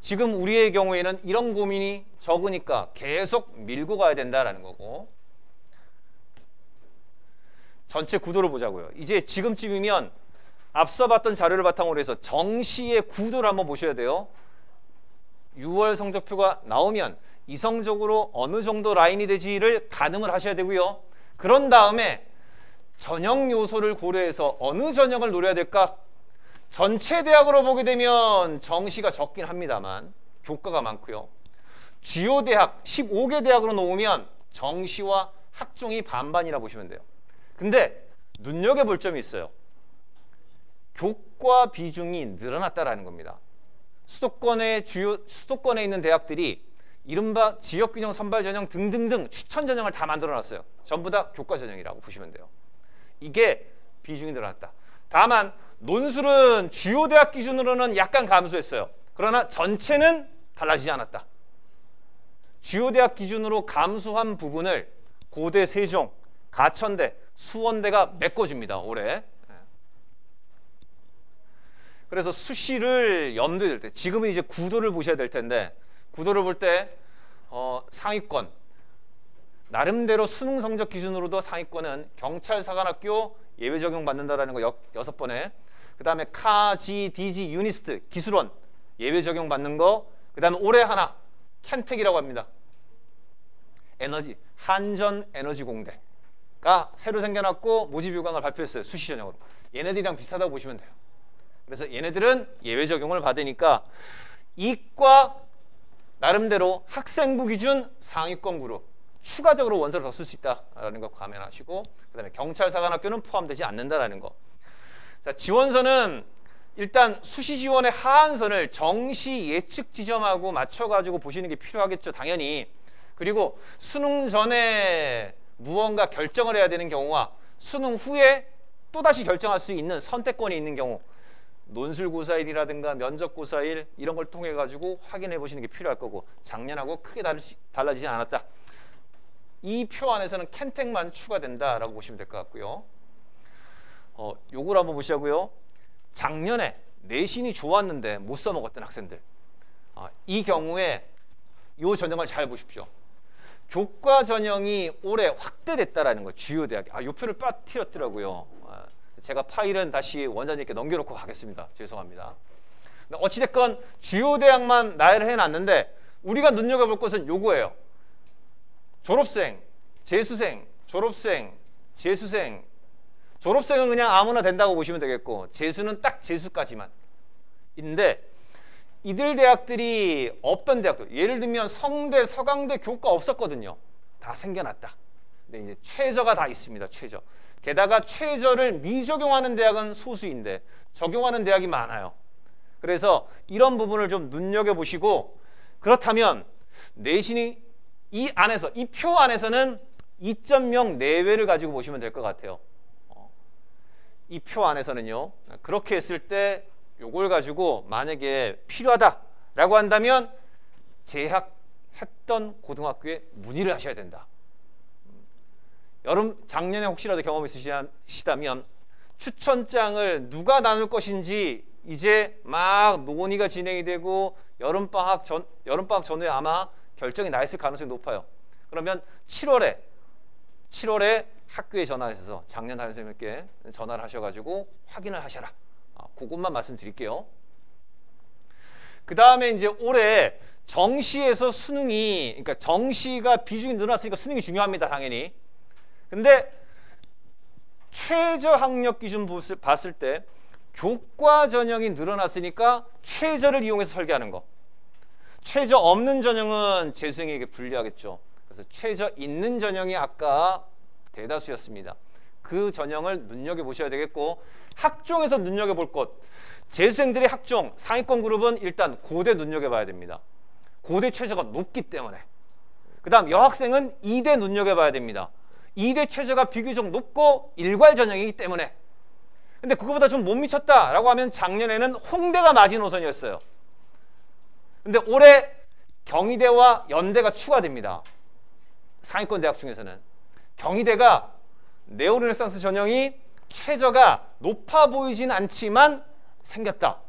지금 우리의 경우에는 이런 고민이 적으니까 계속 밀고 가야 된다라는 거고. 전체 구도를 보자고요. 이제 지금쯤이면 앞서 봤던 자료를 바탕으로 해서 정시의 구도를 한번 보셔야 돼요. 6월 성적표가 나오면 이성적으로 어느 정도 라인이 되지를 가늠을 하셔야 되고요. 그런 다음에 전형 요소를 고려해서 어느 전형을 노려야 될까? 전체 대학으로 보게 되면 정시가 적긴 합니다만 교과가 많고요. 주요 대학 15개 대학으로 놓으면 정시와 학종이 반반이라 보시면 돼요. 근데 눈여겨볼 점이 있어요. 교과 비중이 늘어났다라는 겁니다. 수도권에 있는 대학들이 이른바 지역균형 선발 전형 등등등 추천 전형을 다 만들어놨어요. 전부 다 교과 전형이라고 보시면 돼요. 이게 비중이 늘어났다. 다만 논술은 주요 대학 기준으로는 약간 감소했어요. 그러나 전체는 달라지지 않았다. 주요 대학 기준으로 감소한 부분을 고대, 세종, 가천대, 수원대가 메꿔줍니다. 올해. 그래서 수시를 염두에 둘 때 지금은 이제 구도를 보셔야 될 텐데 구도를 볼 때 상위권 나름대로 수능 성적 기준으로도 상위권은 경찰사관학교 예외 적용 받는다라는 거 6번에 그 다음에 카, 지, 디지, 유니스트, 기술원 예외 적용 받는 거 그 다음에 올해 하나 켄텍이라고 합니다. 한전에너지공대가 새로 생겨났고 모집 요강을 발표했어요. 수시 전형으로. 얘네들이랑 비슷하다고 보시면 돼요. 그래서 얘네들은 예외 적용을 받으니까 이과 나름대로 학생부 기준 상위권 그룹 추가적으로 원서를 더 쓸 수 있다라는 거 감안하시고 그다음에 경찰사관학교는 포함되지 않는다라는 거. 자, 지원서는 일단 수시 지원의 하한선을 정시 예측 지점하고 맞춰가지고 보시는 게 필요하겠죠, 당연히. 그리고 수능 전에 무언가 결정을 해야 되는 경우와 수능 후에 또다시 결정할 수 있는 선택권이 있는 경우 논술고사일이라든가 면접고사일 이런 걸 통해 가지고 확인해 보시는 게 필요할 거고, 작년하고 크게 달라지지 않았다. 이 표 안에서는 캔택만 추가된다라고 보시면 될 것 같고요. 요걸 한번 보시자고요. 작년에 내신이 좋았는데 못 써먹었던 학생들, 이 경우에 요 전형을 잘 보십시오. 교과 전형이 올해 확대됐다라는 거, 주요 대학이. 요 표를 빠뜨렸더라고요. 제가 파일은 다시 원장님께 넘겨놓고 가겠습니다. 죄송합니다. 어찌됐건 주요 대학만 나열을 해놨는데 우리가 눈여겨볼 것은 요거예요. 졸업생, 재수생, 졸업생, 재수생. 졸업생은 그냥 아무나 된다고 보시면 되겠고, 재수는 딱 재수까지만. 인데 이들 대학들이 없던 대학들, 예를 들면 성대, 서강대 교과 없었거든요. 다 생겨났다. 근데 이제 최저가 다 있습니다. 최저. 게다가 최저를 미적용하는 대학은 소수인데 적용하는 대학이 많아요. 그래서 이런 부분을 좀 눈여겨보시고, 그렇다면 내신이 이 안에서, 이 표 안에서는 2.0 내외를 가지고 보시면 될 것 같아요. 이 표 안에서는요. 그렇게 했을 때 요걸 가지고 만약에 필요하다라고 한다면 재학했던 고등학교에 문의를 하셔야 된다. 작년에 혹시라도 경험 있으시다면 추천장을 누가 나눌 것인지 이제 막 논의가 진행이 되고 여름방학 전후에 아마 결정이 나 있을 가능성이 높아요. 그러면 7월에 학교에 전화해서 작년 담임선생님께 전화를 하셔가지고 확인을 하셔라. 그것만 말씀드릴게요. 그 다음에 이제 올해 정시에서 수능이, 그러니까 정시가 비중이 늘어났으니까 수능이 중요합니다. 당연히. 근데 최저 학력 기준 봤을 때 교과 전형이 늘어났으니까 최저를 이용해서 설계하는 거. 최저 없는 전형은 재수생에게 불리하겠죠. 그래서 최저 있는 전형이 아까 대다수였습니다. 그 전형을 눈여겨보셔야 되겠고, 학종에서 눈여겨볼 것, 재수생들의 학종 상위권 그룹은 일단 고대 눈여겨봐야 됩니다. 고대 최저가 높기 때문에. 그 다음 여학생은 이대 눈여겨봐야 됩니다. 이대 최저가 비교적 높고 일괄 전형이기 때문에. 근데 그거보다 좀 못 미쳤다라고 하면 작년에는 홍대가 마지노선이었어요. 근데 올해 경희대와 연대가 추가됩니다. 상위권 대학 중에서는. 경희대가 네오르네상스 전형이 최저가 높아 보이진 않지만 생겼다.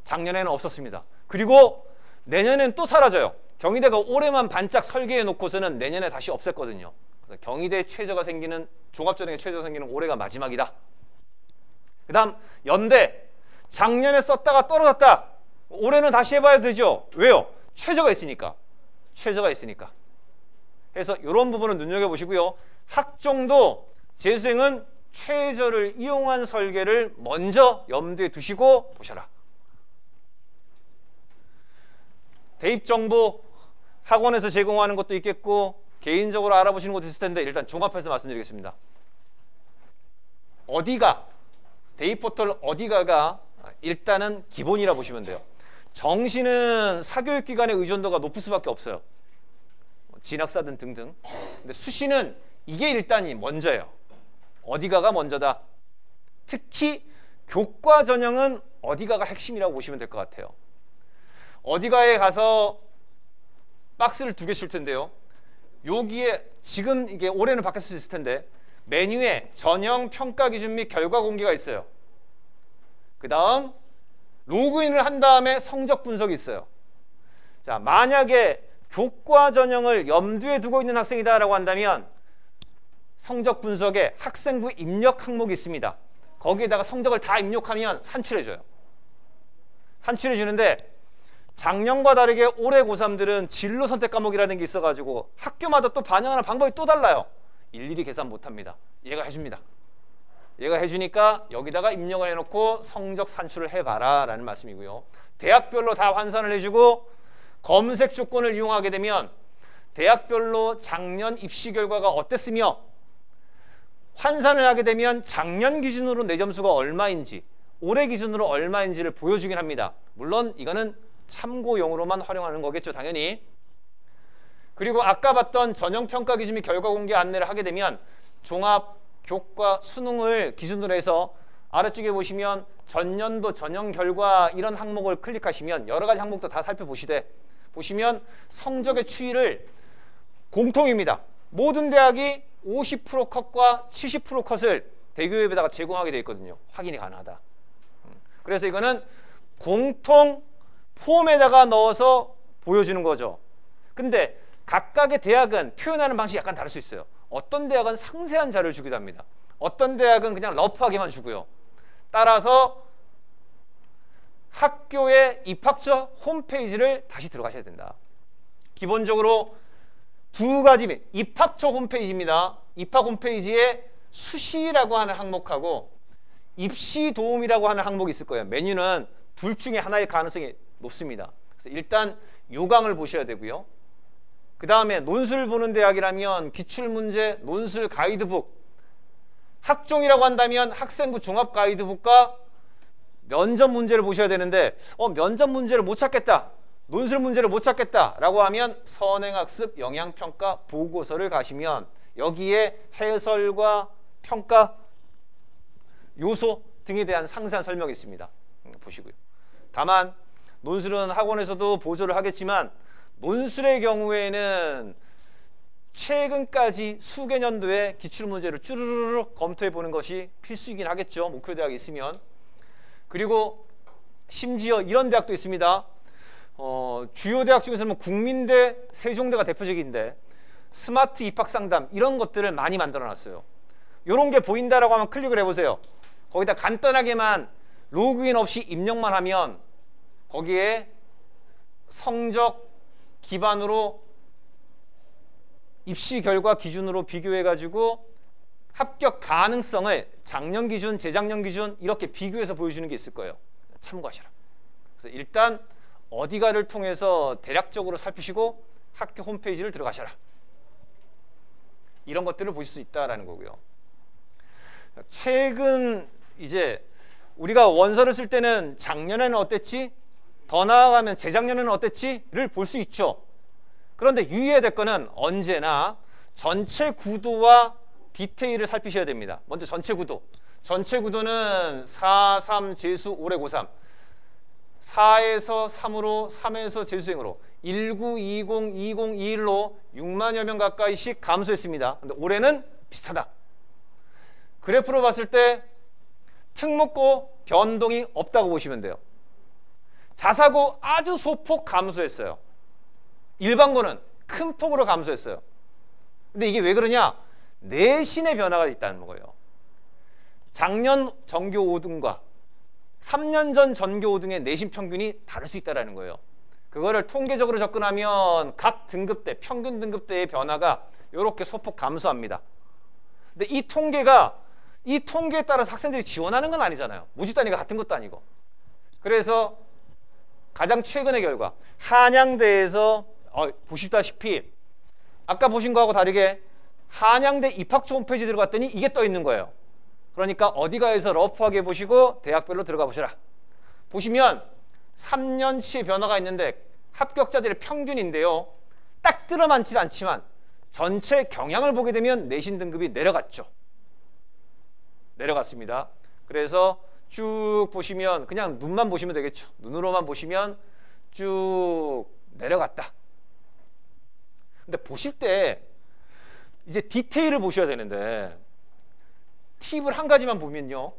작년에는 없었습니다. 그리고 내년엔 또 사라져요. 경희대가 올해만 반짝 설계해 놓고서는 내년에 다시 없앴거든요. 그래서 경희대 최저가 생기는, 종합전형의 최저가 생기는 올해가 마지막이다. 그 다음 연대, 작년에 썼다가 떨어졌다. 올해는 다시 해봐야 되죠. 왜요? 최저가 있으니까. 최저가 있으니까. 그래서 이런 부분은 눈여겨보시고요. 학종도 재수생은 최저를 이용한 설계를 먼저 염두에 두시고 보셔라. 대입정보 학원에서 제공하는 것도 있겠고 개인적으로 알아보시는 것도 있을 텐데 일단 종합해서 말씀드리겠습니다. 어디가, 대입포털 어디가가 일단은 기본이라 보시면 돼요. 정시는 사교육기관의 의존도가 높을 수밖에 없어요. 진학사든 등등. 근데 수시는 이게 일단이 먼저예요. 어디가가 먼저다. 특히 교과 전형은 어디가가 핵심이라고 보시면 될 것 같아요. 어디가에 가서 박스를 2개 칠 텐데요. 여기에 지금 이게 올해는 바뀔 수 있을 텐데 메뉴에 전형 평가 기준 및 결과 공개가 있어요. 그 다음 로그인을 한 다음에 성적 분석이 있어요. 자, 만약에 교과 전형을 염두에 두고 있는 학생이다라고 한다면 성적 분석에 학생부 입력 항목이 있습니다. 거기에다가 성적을 다 입력하면 산출해줘요. 산출해주는데 작년과 다르게 올해 고3들은 진로 선택 과목이라는 게 있어가지고 학교마다 또 반영하는 방법이 또 달라요. 일일이 계산 못합니다. 얘가 해줍니다. 얘가 해주니까 여기다가 입력을 해놓고 성적 산출을 해봐라 라는 말씀이고요. 대학별로 다 환산을 해주고 검색 조건을 이용하게 되면 대학별로 작년 입시 결과가 어땠으며 환산을 하게 되면 작년 기준으로 내 점수가 얼마인지 올해 기준으로 얼마인지를 보여주긴 합니다. 물론 이거는 참고용으로만 활용하는 거겠죠, 당연히. 그리고 아까 봤던 전형평가 기준 및 결과 공개 안내를 하게 되면 종합, 교과, 수능을 기준으로 해서 아래쪽에 보시면 전년도 전형 결과 이런 항목을 클릭하시면 여러 가지 항목도 다 살펴보시되 보시면 성적의 추이를 공통입니다. 모든 대학이 50% 컷과 70% 컷을 대교협에다가 제공하게 되어 있거든요. 확인이 가능하다. 그래서 이거는 공통 폼에다가 넣어서 보여주는 거죠. 근데 각각의 대학은 표현하는 방식이 약간 다를 수 있어요. 어떤 대학은 상세한 자료를 주기도 합니다. 어떤 대학은 그냥 러프하게만 주고요. 따라서 학교의 입학처 홈페이지를 다시 들어가셔야 된다. 기본적으로 두 가지, 입학처 홈페이지입니다. 입학 홈페이지에 수시라고 하는 항목하고 입시 도움이라고 하는 항목이 있을 거예요. 메뉴는 둘 중에 하나일 가능성이 높습니다. 그래서 일단 요강을 보셔야 되고요. 그 다음에 논술 보는 대학이라면 기출문제, 논술 가이드북, 학종이라고 한다면 학생부 종합 가이드북과 면접 문제를 보셔야 되는데 면접 문제를 못 찾겠다, 논술 문제를 못 찾겠다 라고 하면 선행학습 영향평가 보고서를 가시면 여기에 해설과 평가 요소 등에 대한 상세한 설명이 있습니다. 보시고요. 다만 논술은 학원에서도 보조를 하겠지만 논술의 경우에는 최근까지 수개년도에 기출문제를 쭈르르륵 검토해 보는 것이 필수이긴 하겠죠. 목표대학이 있으면. 그리고 심지어 이런 대학도 있습니다. 주요 대학 중에서는 국민대, 세종대가 대표적인데 스마트 입학상담 이런 것들을 많이 만들어 놨어요. 이런 게 보인다라고 하면 클릭을 해보세요. 거기다 간단하게만 로그인 없이 입력만 하면 거기에 성적 기반으로 입시 결과 기준으로 비교해가지고 합격 가능성을 작년 기준, 재작년 기준 이렇게 비교해서 보여주는 게 있을 거예요. 참고하시라. 그래서 일단 어디가를 통해서 대략적으로 살피시고 학교 홈페이지를 들어가셔라. 이런 것들을 보실 수 있다라는 거고요. 최근 이제 우리가 원서를 쓸 때는 작년에는 어땠지? 더 나아가면 재작년에는 어땠지?를 볼 수 있죠. 그런데 유의해야 될 거는 언제나 전체 구도와 디테일을 살피셔야 됩니다. 먼저 전체 구도. 전체 구도는 4, 3, 재수, 올해 고3. 4에서 3으로, 3에서 재수생으로 19, 20, 20, 21로 6만여 명 가까이씩 감소했습니다. 근데 올해는 비슷하다. 그래프로 봤을 때 특목고 변동이 없다고 보시면 돼요. 자사고 아주 소폭 감소했어요. 일반고는 큰 폭으로 감소했어요. 근데 이게 왜 그러냐? 내신의 변화가 있다는 거예요. 작년 전교 5등과 3년 전 전교 5등의 내신 평균이 다를 수 있다는 거예요. 그거를 통계적으로 접근하면 각 등급대, 평균 등급대의 변화가 이렇게 소폭 감소합니다. 근데 이 통계에 따라서 학생들이 지원하는 건 아니잖아요. 모집 단위가 같은 것도 아니고. 그래서 가장 최근의 결과 한양대에서 보시다시피 아까 보신 거하고 다르게 한양대 입학처 홈페이지 들어갔더니 이게 떠 있는 거예요. 그러니까 어디가에서 러프하게 보시고 대학별로 들어가 보셔라. 보시면 3년치의 변화가 있는데 합격자들의 평균인데요. 딱 들어맞지 않지만 전체 경향을 보게 되면 내신 등급이 내려갔죠. 내려갔습니다. 그래서 쭉 보시면 그냥 눈만 보시면 되겠죠. 눈으로만 보시면 쭉 내려갔다. 근데 보실 때 이제 디테일을 보셔야 되는데 팁을 한 가지만 보면요.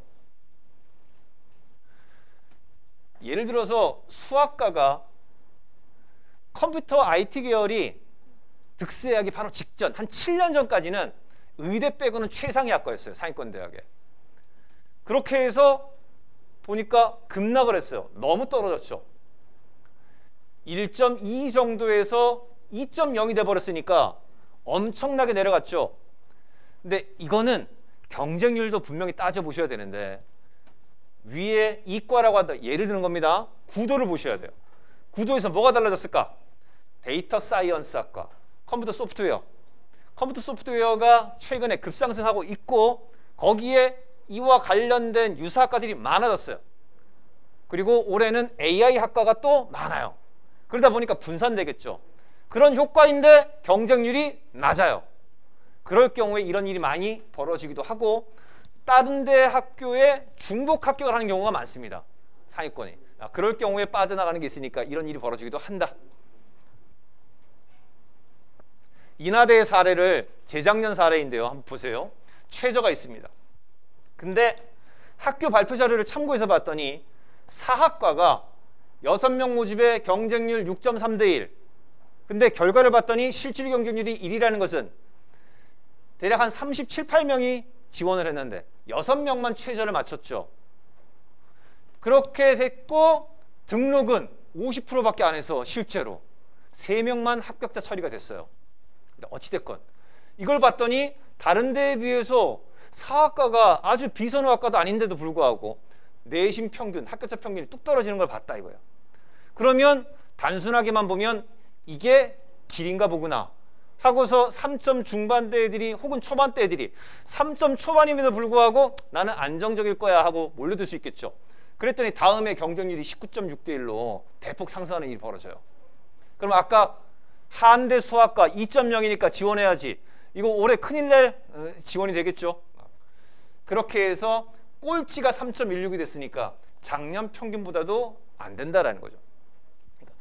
예를 들어서 수학과가 컴퓨터 IT 계열이 득세하기 바로 직전 한 7년 전까지는 의대 빼고는 최상위 학과였어요. 상위권 대학에. 그렇게 해서 보니까 급락을 했어요. 너무 떨어졌죠. 1.2 정도에서 2.0이 돼버렸으니까 엄청나게 내려갔죠. 근데 이거는 경쟁률도 분명히 따져보셔야 되는데 위에 이과라고 한다. 예를 드는 겁니다. 구도를 보셔야 돼요. 구도에서 뭐가 달라졌을까? 데이터 사이언스 학과, 컴퓨터 소프트웨어. 컴퓨터 소프트웨어가 최근에 급상승하고 있고 거기에 이와 관련된 유사학과들이 많아졌어요. 그리고 올해는 AI 학과가 또 많아요. 그러다 보니까 분산되겠죠. 그런 효과인데 경쟁률이 낮아요. 그럴 경우에 이런 일이 많이 벌어지기도 하고 다른 데 학교에 중복 합격을 하는 경우가 많습니다. 상위권이. 그럴 경우에 빠져나가는 게 있으니까 이런 일이 벌어지기도 한다. 인하대의 사례를 재작년 사례인데요. 한번 보세요. 최저가 있습니다. 근데 학교 발표 자료를 참고해서 봤더니 사학과가 6명 모집에 경쟁률 6.3대 1. 근데 결과를 봤더니 실질 경쟁률이 1이라는 것은 대략 한 37, 8명이 지원을 했는데 6명만 최저를 맞췄죠. 그렇게 됐고 등록은 50%밖에 안 해서 실제로 3명만 합격자 처리가 됐어요. 근데 어찌됐건 이걸 봤더니 다른 데에 비해서 사학과가 아주 비선호학과도 아닌데도 불구하고 내신 평균, 합격자 평균이 뚝 떨어지는 걸 봤다 이거예요. 그러면 단순하게만 보면 이게 길인가 보구나 하고서 3점 중반대 애들이 혹은 초반대 애들이 3점 초반임에도 불구하고 나는 안정적일 거야 하고 몰려들 수 있겠죠. 그랬더니 다음에 경쟁률이 19.6대 1로 대폭 상승하는 일이 벌어져요. 그럼 아까 한대 수학과 2.0이니까 지원해야지. 이거 올해 큰일 날 지원이 되겠죠. 그렇게 해서 꼴찌가 3.16이 됐으니까 작년 평균보다도 안 된다라는 거죠. 그러니까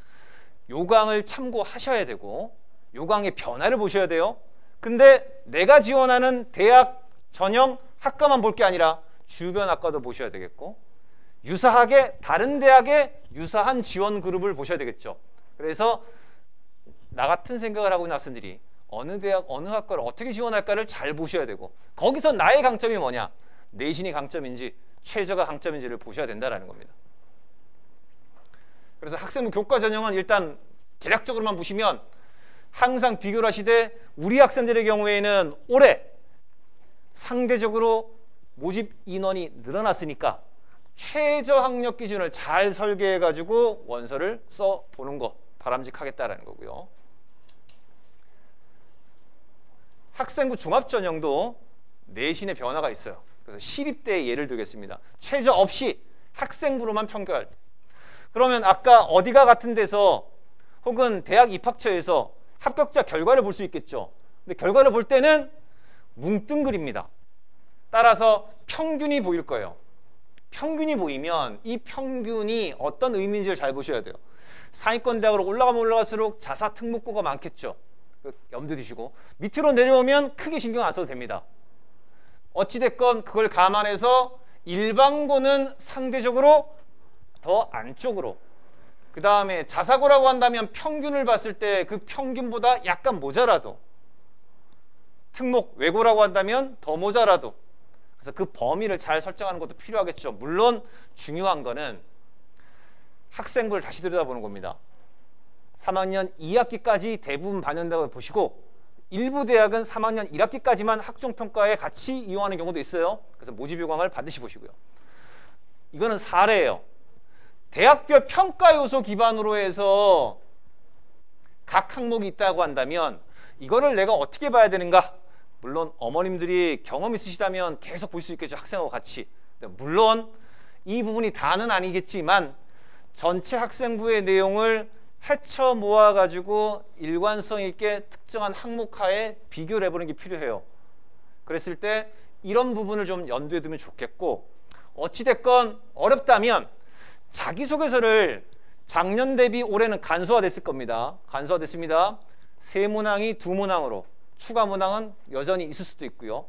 요강을 참고하셔야 되고 요강의 변화를 보셔야 돼요. 근데 내가 지원하는 대학 전형 학과만 볼 게 아니라 주변 학과도 보셔야 되겠고 유사하게 다른 대학의 유사한 지원 그룹을 보셔야 되겠죠. 그래서 나 같은 생각을 하고 있는 학생들이 어느 대학, 어느 학과를 어떻게 지원할까를 잘 보셔야 되고 거기서 나의 강점이 뭐냐, 내신이 강점인지 최저가 강점인지를 보셔야 된다는 겁니다. 그래서 학생부 교과 전형은 일단 대략적으로만 보시면 항상 비교를 하시되 우리 학생들의 경우에는 올해 상대적으로 모집 인원이 늘어났으니까 최저 학력 기준을 잘 설계해 가지고 원서를 써보는 거 바람직하겠다라는 거고요. 학생부 종합전형도 내신의 변화가 있어요. 그래서 시립대의 예를 들겠습니다. 최저 없이 학생부로만 평가할 때. 그러면 아까 어디가 같은 데서 혹은 대학 입학처에서 합격자 결과를 볼 수 있겠죠. 근데 결과를 볼 때는 뭉뚱그립니다. 따라서 평균이 보일 거예요. 평균이 보이면 이 평균이 어떤 의미인지를 잘 보셔야 돼요. 상위권 대학으로 올라가면 올라갈수록 자사 특목고가 많겠죠. 염두 두시고 밑으로 내려오면 크게 신경 안 써도 됩니다. 어찌됐건 그걸 감안해서 일반고는 상대적으로 더 안쪽으로, 그 다음에 자사고라고 한다면 평균을 봤을 때 그 평균보다 약간 모자라도, 특목 외고라고 한다면 더 모자라도, 그래서 그 범위를 잘 설정하는 것도 필요하겠죠. 물론 중요한 거는 학생부를 다시 들여다보는 겁니다. 3학년 2학기까지 대부분 반영된다고 보시고 일부 대학은 3학년 1학기까지만 학종평가에 같이 이용하는 경우도 있어요. 그래서 모집 요강을 반드시 보시고요. 이거는 사례예요. 대학별 평가 요소 기반으로 해서 각 항목이 있다고 한다면 이거를 내가 어떻게 봐야 되는가? 물론 어머님들이 경험 있으시다면 계속 볼 수 있겠죠. 학생하고 같이. 물론 이 부분이 다는 아니겠지만 전체 학생부의 내용을 헤쳐 모아가지고 일관성 있게 특정한 항목하에 비교를 해보는 게 필요해요. 그랬을 때 이런 부분을 좀 염두에 두면 좋겠고, 어찌됐건 어렵다면 자기소개서를 작년 대비 올해는 간소화됐을 겁니다. 간소화됐습니다. 3문항이 2문항으로, 추가 문항은 여전히 있을 수도 있고요.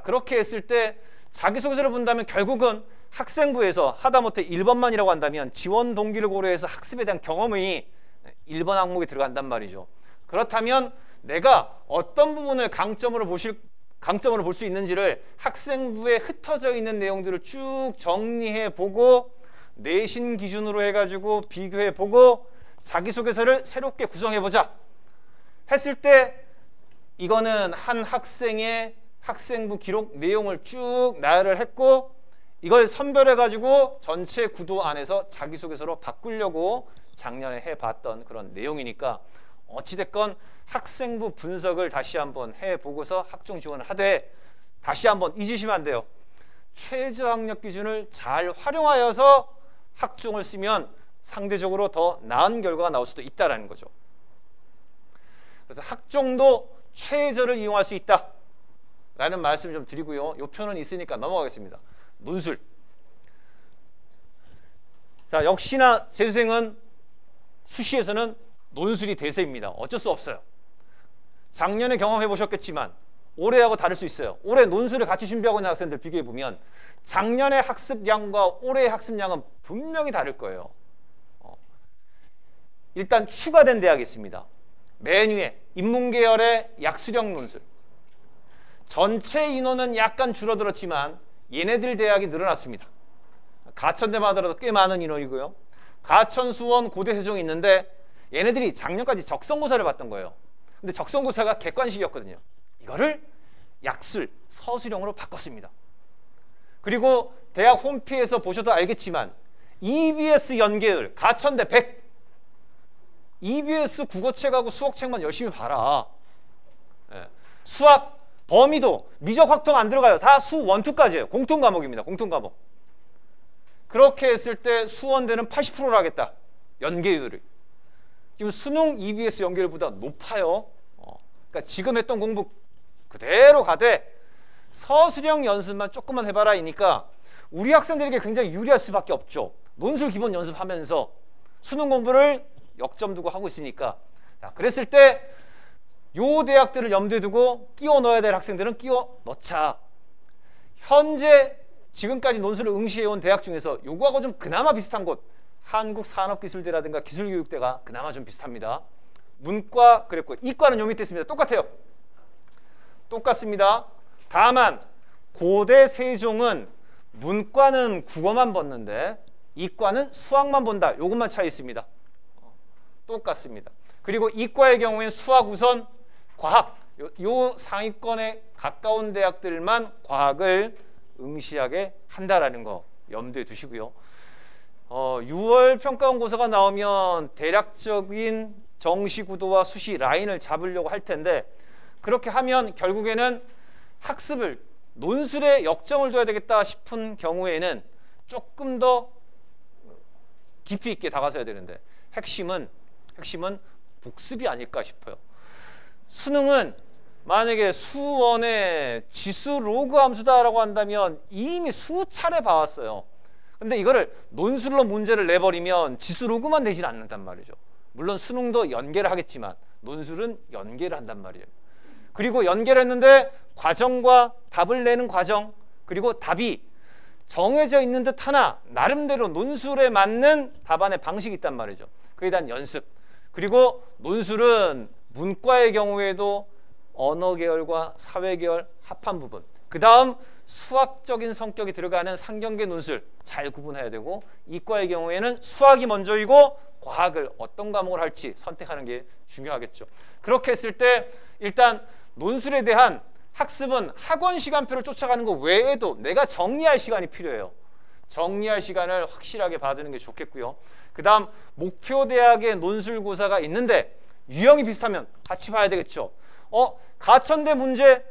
그렇게 했을 때 자기소개서를 본다면 결국은 학생부에서 하다못해 1번만이라고 한다면 지원 동기를 고려해서 학습에 대한 경험이 1번 항목에 들어간단 말이죠. 그렇다면 내가 어떤 부분을 강점으로 볼 수 있는지를 학생부에 흩어져 있는 내용들을 쭉 정리해 보고 내신 기준으로 해가지고 비교해 보고 자기소개서를 새롭게 구성해 보자 했을 때 이거는 한 학생의 학생부 기록 내용을 쭉 나열을 했고 이걸 선별해 가지고 전체 구도 안에서 자기소개서로 바꾸려고 작년에 해봤던 그런 내용이니까 어찌됐건 학생부 분석을 다시 한번 해보고서 학종 지원을 하되, 다시 한번 잊으시면 안 돼요. 최저 학력 기준을 잘 활용하여서 학종을 쓰면 상대적으로 더 나은 결과가 나올 수도 있다는 거죠. 그래서 학종도 최저를 이용할 수 있다. 라는 말씀을 좀 드리고요. 요 표는 있으니까 넘어가겠습니다. 논술. 자, 역시나 재수생은 수시에서는 논술이 대세입니다. 어쩔 수 없어요. 작년에 경험해 보셨겠지만 올해하고 다를 수 있어요. 올해 논술을 같이 준비하고 있는 학생들 비교해 보면 작년의 학습량과 올해의 학습량은 분명히 다를 거예요. 일단 추가된 대학이 있습니다. 맨 위에 인문계열의 약수령 논술. 전체 인원은 약간 줄어들었지만 얘네들 대학이 늘어났습니다. 가천대만 하더라도 꽤 많은 인원이고요. 가천, 수원, 고대, 세종이 있는데 얘네들이 작년까지 적성고사를 봤던 거예요. 근데 적성고사가 객관식이었거든요. 이거를 약술, 서술형으로 바꿨습니다. 그리고 대학 홈페이지에서 보셔도 알겠지만 EBS 연계율 가천대 100. EBS 국어책하고 수학책만 열심히 봐라. 예. 수학 범위도 미적 확통 안 들어가요. 다 수 1, 2까지예요. 공통 과목입니다. 공통 과목. 그렇게 했을 때 수원대는 80%를 하겠다. 연계율을. 지금 수능 EBS 연계율보다 높아요. 그러니까 지금 했던 공부 그대로 가되 서술형 연습만 조금만 해봐라 이니까 우리 학생들에게 굉장히 유리할 수밖에 없죠. 논술 기본 연습하면서 수능 공부를 역점 두고 하고 있으니까. 자, 그랬을 때 요 대학들을 염두에 두고 끼워 넣어야 될 학생들은 끼워 넣자. 현재 지금까지 논술을 응시해온 대학 중에서 요거하고 좀 그나마 비슷한 곳 한국산업기술대라든가 기술교육대가 그나마 좀 비슷합니다. 문과 그랬고 이과는 요 밑에 있습니다. 똑같아요. 똑같습니다. 다만 고대 세종은 문과는 국어만 봤는데 이과는 수학만 본다. 요것만 차이 있습니다. 똑같습니다. 그리고 이과의 경우에는 수학 우선 과학 요 상위권에 가까운 대학들만 과학을 응시하게 한다라는 거 염두에 두시고요. 6월 평가원고사가 나오면 대략적인 정시 구도와 수시 라인을 잡으려고 할 텐데 그렇게 하면 결국에는 학습을 논술에 역점을 둬야 되겠다 싶은 경우에는 조금 더 깊이 있게 다가서야 되는데 핵심은 복습이 아닐까 싶어요. 수능은 만약에 수원의 지수 로그 함수다라고 한다면 이미 수차례 봐왔어요. 근데 이거를 논술로 문제를 내버리면 지수 로그만 내지는 않는단 말이죠. 물론 수능도 연계를 하겠지만 논술은 연계를 한단 말이에요. 그리고 연계를 했는데 과정과 답을 내는 과정 그리고 답이 정해져 있는 듯 하나 나름대로 논술에 맞는 답안의 방식이 있단 말이죠. 그에 대한 연습. 그리고 논술은 문과의 경우에도 언어 계열과 사회 계열 합한 부분. 그 다음 수학적인 성격이 들어가는 상경계 논술 잘 구분해야 되고 이과의 경우에는 수학이 먼저이고 과학을 어떤 과목을 할지 선택하는 게 중요하겠죠. 그렇게 했을 때 일단 논술에 대한 학습은 학원 시간표를 쫓아가는 것 외에도 내가 정리할 시간이 필요해요. 정리할 시간을 확실하게 받는 게 좋겠고요. 그 다음 목표 대학의 논술고사가 있는데 유형이 비슷하면 같이 봐야 되겠죠. 가천대 문제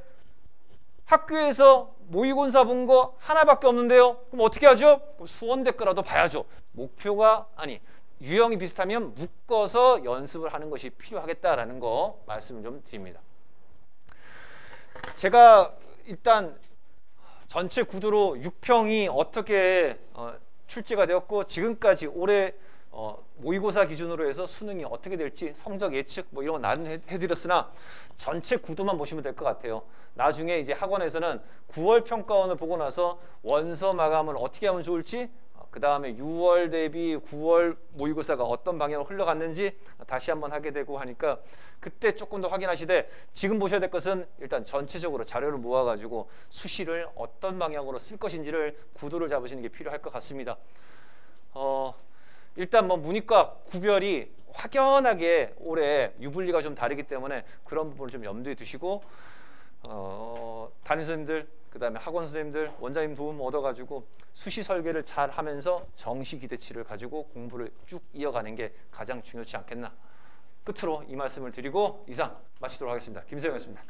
학교에서 모의고사 본 거 하나밖에 없는데요. 그럼 어떻게 하죠? 그럼 수원대 거라도 봐야죠. 목표가 아니 유형이 비슷하면 묶어서 연습을 하는 것이 필요하겠다라는 거 말씀을 좀 드립니다. 제가 일단 전체 구도로 6평이 어떻게 출제가 되었고 지금까지 올해 모의고사 기준으로 해서 수능이 어떻게 될지 성적 예측 뭐 이런 거 나는 해드렸으나 전체 구도만 보시면 될 것 같아요. 나중에 이제 학원에서는 9월 평가원을 보고 나서 원서 마감을 어떻게 하면 좋을지 그 다음에 6월 대비 9월 모의고사가 어떤 방향으로 흘러갔는지 다시 한번 하게 되고 하니까 그때 조금 더 확인하시되 지금 보셔야 될 것은 일단 전체적으로 자료를 모아가지고 수시를 어떤 방향으로 쓸 것인지를 구도를 잡으시는 게 필요할 것 같습니다. 일단 뭐 문이과 구별이 확연하게 올해 유불리가 좀 다르기 때문에 그런 부분을 좀 염두에 두시고 담임 선생님들 그 다음에 학원 선생님들 원장님 도움 얻어가지고 수시 설계를 잘 하면서 정시 기대치를 가지고 공부를 쭉 이어가는 게 가장 중요치 않겠나. 끝으로 이 말씀을 드리고 이상 마치도록 하겠습니다. 김세영이었습니다.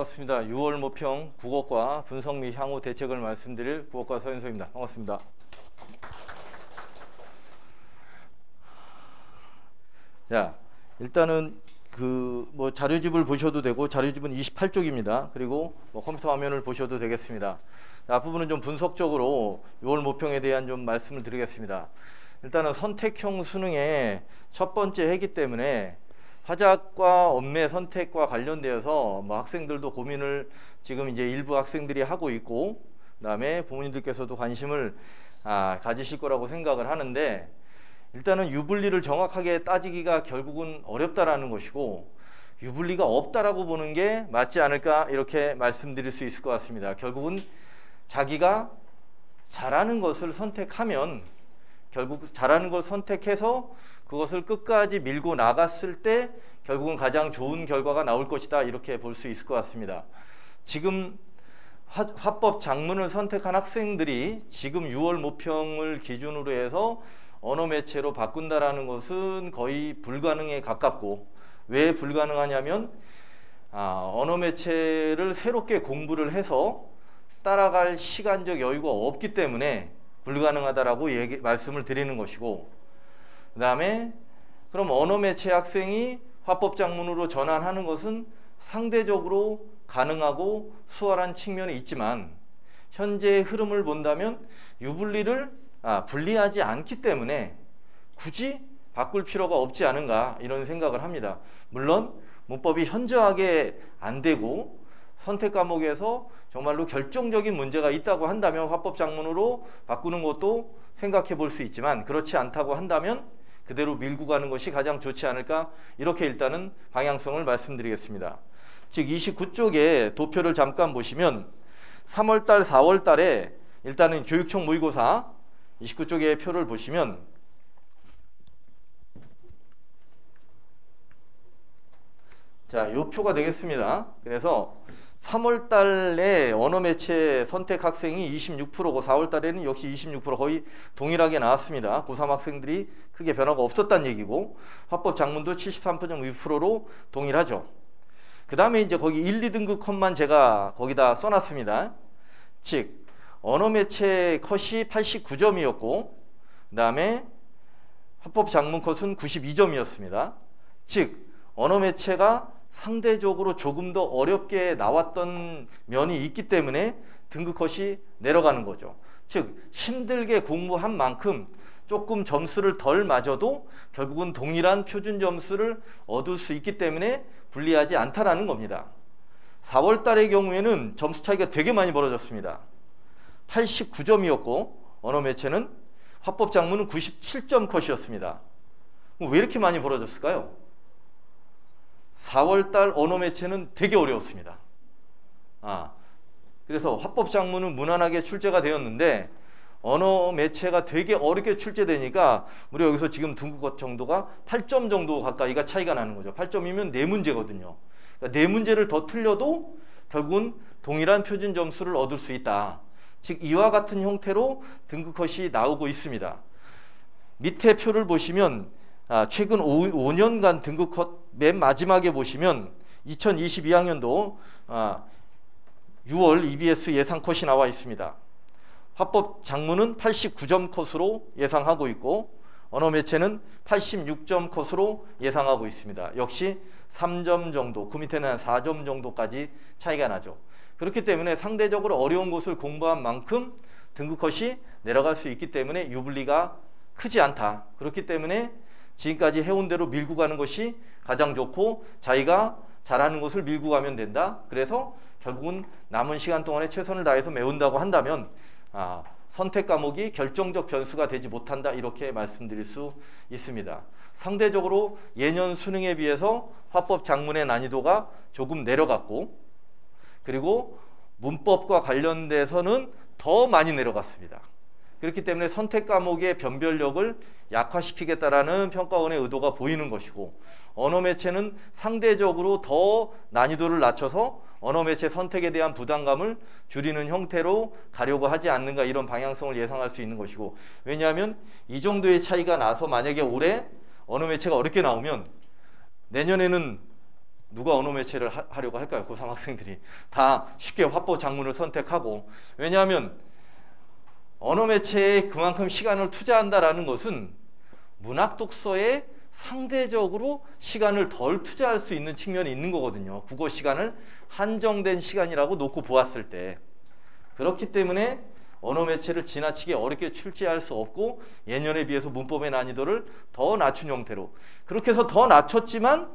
반갑습니다. 6월 모평 국어과 분석 및 향후 대책을 말씀드릴 국어과 서현석입니다. 반갑습니다. 자, 일단은 자료집을 보셔도 되고, 자료집은 28쪽입니다. 그리고 컴퓨터 화면을 보셔도 되겠습니다. 자, 앞부분은 좀 분석적으로 6월 모평에 대한 좀 말씀을 드리겠습니다. 일단은 선택형 수능의 첫 번째 해기 때문에 화작과 엄매 선택과 관련되어서 학생들도 고민을 지금 이제 일부 학생들이 하고 있고, 그다음에 부모님들께서도 관심을 가지실 거라고 생각을 하는데, 일단은 유불리를 정확하게 따지기가 결국은 어렵다라는 것이고, 유불리가 없다라고 보는 게 맞지 않을까 이렇게 말씀드릴 수 있을 것 같습니다. 결국은 자기가 잘하는 것을 선택하면, 결국 잘하는 걸 선택해서 그것을 끝까지 밀고 나갔을 때 결국은 가장 좋은 결과가 나올 것이다, 이렇게 볼 수 있을 것 같습니다. 지금 화법 작문을 선택한 학생들이 지금 6월 모평을 기준으로 해서 언어 매체로 바꾼다라는 것은 거의 불가능에 가깝고, 왜 불가능하냐면 언어 매체를 새롭게 공부를 해서 따라갈 시간적 여유가 없기 때문에 불가능하다라고 말씀을 드리는 것이고, 그 다음에 그럼 언어 매체 학생이 화법 작문으로 전환하는 것은 상대적으로 가능하고 수월한 측면이 있지만, 현재의 흐름을 본다면 유불리를 분리하지 않기 때문에 굳이 바꿀 필요가 없지 않은가, 이런 생각을 합니다. 물론 문법이 현저하게 안 되고 선택 과목에서 정말로 결정적인 문제가 있다고 한다면 화법 작문으로 바꾸는 것도 생각해 볼 수 있지만, 그렇지 않다고 한다면 그대로 밀고 가는 것이 가장 좋지 않을까, 이렇게 일단은 방향성을 말씀드리겠습니다. 즉 29쪽에 도표를 잠깐 보시면 3월달 4월달에 일단은 교육청 모의고사 29쪽의 표를 보시면, 자, 이 표가 되겠습니다. 그래서 3월달에 언어매체 선택 학생이 26%고 4월달에는 역시 26%, 거의 동일하게 나왔습니다. 고3 학생들이 크게 변화가 없었다는 얘기고, 화법 작문도 73.2%로 동일하죠. 그 다음에 이제 거기 1, 2등급 컷만 제가 거기다 써놨습니다. 즉 언어매체 컷이 89점이었고, 그 다음에 화법 작문 컷은 92점이었습니다. 즉 언어매체가 상대적으로 조금 더 어렵게 나왔던 면이 있기 때문에 등급 컷이 내려가는 거죠. 즉 힘들게 공부한 만큼 조금 점수를 덜 맞아도 결국은 동일한 표준 점수를 얻을 수 있기 때문에 불리하지 않다라는 겁니다. 4월 달의 경우에는 점수 차이가 되게 많이 벌어졌습니다. 89점이었고 언어 매체는, 화법 작문은 97점 컷이었습니다. 왜 이렇게 많이 벌어졌을까요? 4월달 언어 매체는 되게 어려웠습니다. 그래서 화법 작문은 무난하게 출제가 되었는데 언어 매체가 되게 어렵게 출제되니까 우리 여기서 지금 등급 정도가 8점 정도 가까이가 차이가 나는 거죠. 8점이면 4문제거든요. 그러니까 4문제를 더 틀려도 결국은 동일한 표준 점수를 얻을 수 있다. 즉 이와 같은 형태로 등급 컷이 나오고 있습니다. 밑에 표를 보시면 최근 5년간 등급 컷 맨 마지막에 보시면 2022학년도 6월 EBS 예상 컷이 나와 있습니다. 화법 작문은 89점 컷으로 예상하고 있고 언어 매체는 86점 컷으로 예상하고 있습니다. 역시 3점 정도, 그 밑에는 한 4점 정도까지 차이가 나죠. 그렇기 때문에 상대적으로 어려운 것을 공부한 만큼 등급 컷이 내려갈 수 있기 때문에 유불리가 크지 않다. 그렇기 때문에 지금까지 해온 대로 밀고 가는 것이 가장 좋고, 자기가 잘하는 것을 밀고 가면 된다. 그래서 결국은 남은 시간 동안에 최선을 다해서 메운다고 한다면 선택 과목이 결정적 변수가 되지 못한다, 이렇게 말씀드릴 수 있습니다. 상대적으로 예년 수능에 비해서 화법 작문의 난이도가 조금 내려갔고, 그리고 문법과 관련돼서는 더 많이 내려갔습니다. 그렇기 때문에 선택 과목의 변별력을 약화시키겠다라는 평가원의 의도가 보이는 것이고, 언어 매체는 상대적으로 더 난이도를 낮춰서 언어 매체 선택에 대한 부담감을 줄이는 형태로 가려고 하지 않는가, 이런 방향성을 예상할 수 있는 것이고, 왜냐하면 이 정도의 차이가 나서 만약에 올해 언어 매체가 어렵게 나오면 내년에는 누가 언어 매체를 하려고 할까요? 고3 학생들이 다 쉽게 화법 작문을 선택하고. 왜냐하면 언어 매체에 그만큼 시간을 투자한다라는 것은 문학 독서에 상대적으로 시간을 덜 투자할 수 있는 측면이 있는 거거든요. 국어 시간을 한정된 시간이라고 놓고 보았을 때. 그렇기 때문에 언어 매체를 지나치게 어렵게 출제할 수 없고 예년에 비해서 문법의 난이도를 더 낮춘 형태로, 그렇게 해서 더 낮췄지만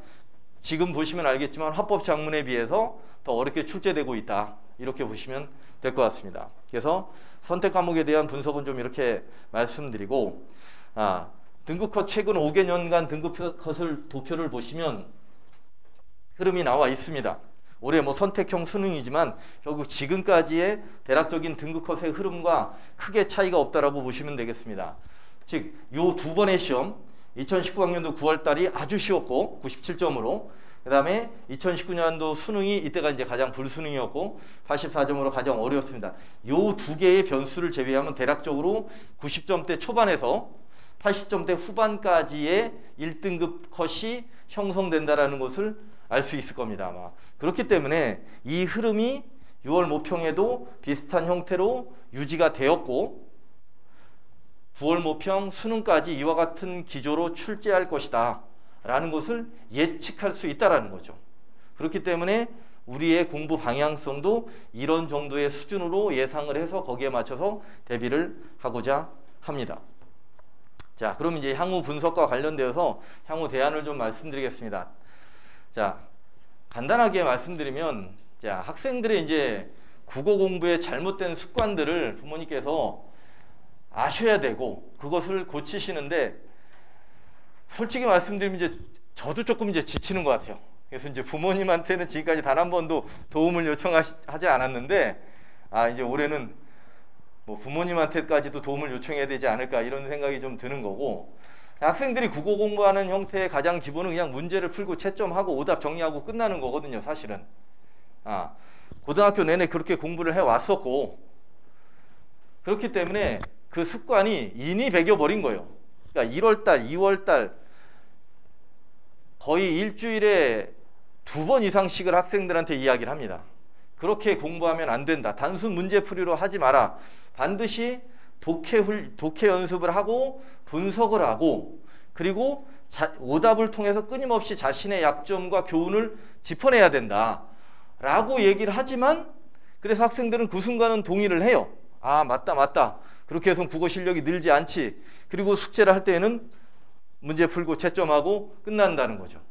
지금 보시면 알겠지만 화법 작문에 비해서 더 어렵게 출제되고 있다, 이렇게 보시면 될 것 같습니다. 그래서 선택 과목에 대한 분석은 좀 이렇게 말씀드리고, 등급컷 최근 5개년간 등급컷을 도표를 보시면 흐름이 나와 있습니다. 올해 뭐 선택형 수능이지만 결국 지금까지의 대략적인 등급컷의 흐름과 크게 차이가 없다라고 보시면 되겠습니다. 즉, 요 두 번의 시험, 2019학년도 9월달이 아주 쉬웠고 97점으로, 그 다음에 2019년도 수능이 이때가 이제 가장 불수능이었고 84점으로 가장 어려웠습니다. 요 두 개의 변수를 제외하면 대략적으로 90점대 초반에서 80점대 후반까지의 1등급 컷이 형성된다라는 것을 알 수 있을 겁니다, 아마. 그렇기 때문에 이 흐름이 6월 모평에도 비슷한 형태로 유지가 되었고 9월 모평 수능까지 이와 같은 기조로 출제할 것이다 라는 것을 예측할 수 있다라는 거죠. 그렇기 때문에 우리의 공부 방향성도 이런 정도의 수준으로 예상을 해서 거기에 맞춰서 대비를 하고자 합니다. 자, 그럼 이제 향후 분석과 관련되어서 향후 대안을 좀 말씀드리겠습니다. 자, 간단하게 말씀드리면, 자, 학생들의 이제 국어 공부의 잘못된 습관들을 부모님께서 아셔야 되고 그것을 고치시는데, 솔직히 말씀드리면 이제 저도 조금 이제 지치는 것 같아요. 그래서 이제 부모님한테는 지금까지 단 한 번도 도움을 요청하지 않았는데, 이제 올해는 뭐 부모님한테까지도 도움을 요청해야 되지 않을까, 이런 생각이 좀 드는 거고, 학생들이 국어 공부하는 형태의 가장 기본은 그냥 문제를 풀고 채점하고 오답 정리하고 끝나는 거거든요, 사실은. 고등학교 내내 그렇게 공부를 해왔었고, 그렇기 때문에 그 습관이 인이 배겨버린 거예요. 그러니까 1월달, 2월달 거의 일주일에 2번 이상씩을 학생들한테 이야기를 합니다. 그렇게 공부하면 안 된다. 단순 문제풀이로 하지 마라. 반드시 독해 연습을 하고 분석을 하고, 그리고 오답을 통해서 끊임없이 자신의 약점과 교훈을 짚어내야 된다 라고 얘기를 하지만, 그래서 학생들은 그 순간은 동의를 해요. 맞다. 그렇게 해서 국어 실력이 늘지 않지. 그리고 숙제를 할 때에는 문제 풀고 채점하고 끝난다는 거죠.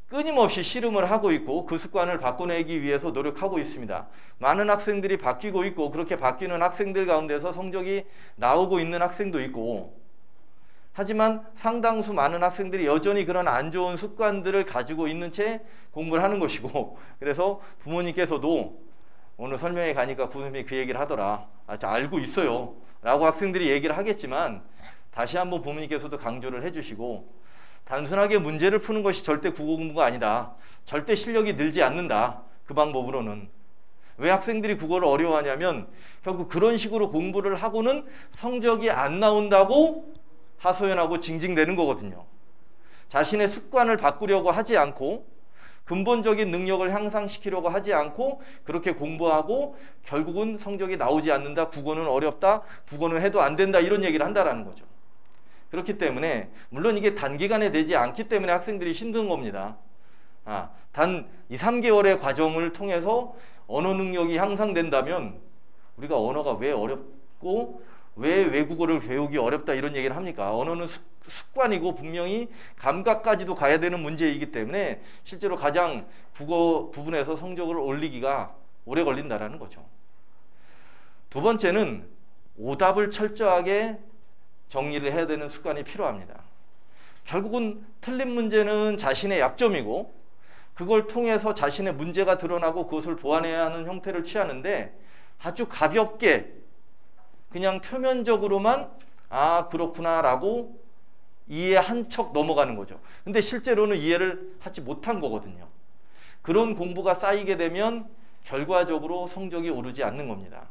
끊임없이 씨름을 하고 있고 그 습관을 바꿔내기 위해서 노력하고 있습니다. 많은 학생들이 바뀌고 있고, 그렇게 바뀌는 학생들 가운데서 성적이 나오고 있는 학생도 있고, 하지만 상당수 많은 학생들이 여전히 그런 안 좋은 습관들을 가지고 있는 채 공부를 하는 것이고, 그래서 부모님께서도 오늘 설명회 가니까 구선생님이 그 얘기를 하더라. 저 알고 있어요 라고 학생들이 얘기를 하겠지만, 다시 한번 부모님께서도 강조를 해주시고, 단순하게 문제를 푸는 것이 절대 국어 공부가 아니다. 절대 실력이 늘지 않는다, 그 방법으로는. 왜 학생들이 국어를 어려워하냐면 결국 그런 식으로 공부를 하고는 성적이 안 나온다고 하소연하고 징징대는 거거든요. 자신의 습관을 바꾸려고 하지 않고, 근본적인 능력을 향상시키려고 하지 않고 그렇게 공부하고 결국은 성적이 나오지 않는다, 국어는 어렵다, 국어는 해도 안 된다, 이런 얘기를 한다라는 거죠. 그렇기 때문에 물론 이게 단기간에 되지 않기 때문에 학생들이 힘든 겁니다. 단 2, 3개월의 과정을 통해서 언어 능력이 향상된다면, 우리가 언어가 왜 어렵고 왜 외국어를 배우기 어렵다 이런 얘기를 합니까? 언어는 습관이고 분명히 감각까지도 가야 되는 문제이기 때문에 실제로 가장 국어 부분에서 성적을 올리기가 오래 걸린다라는 거죠. 두 번째는 오답을 철저하게 정리를 해야 되는 습관이 필요합니다. 결국은 틀린 문제는 자신의 약점이고 그걸 통해서 자신의 문제가 드러나고 그것을 보완해야 하는 형태를 취하는데, 아주 가볍게 그냥 표면적으로만 그렇구나 라고 이해 한 척 넘어가는 거죠. 근데 실제로는 이해를 하지 못한 거거든요. 그런 공부가 쌓이게 되면 결과적으로 성적이 오르지 않는 겁니다.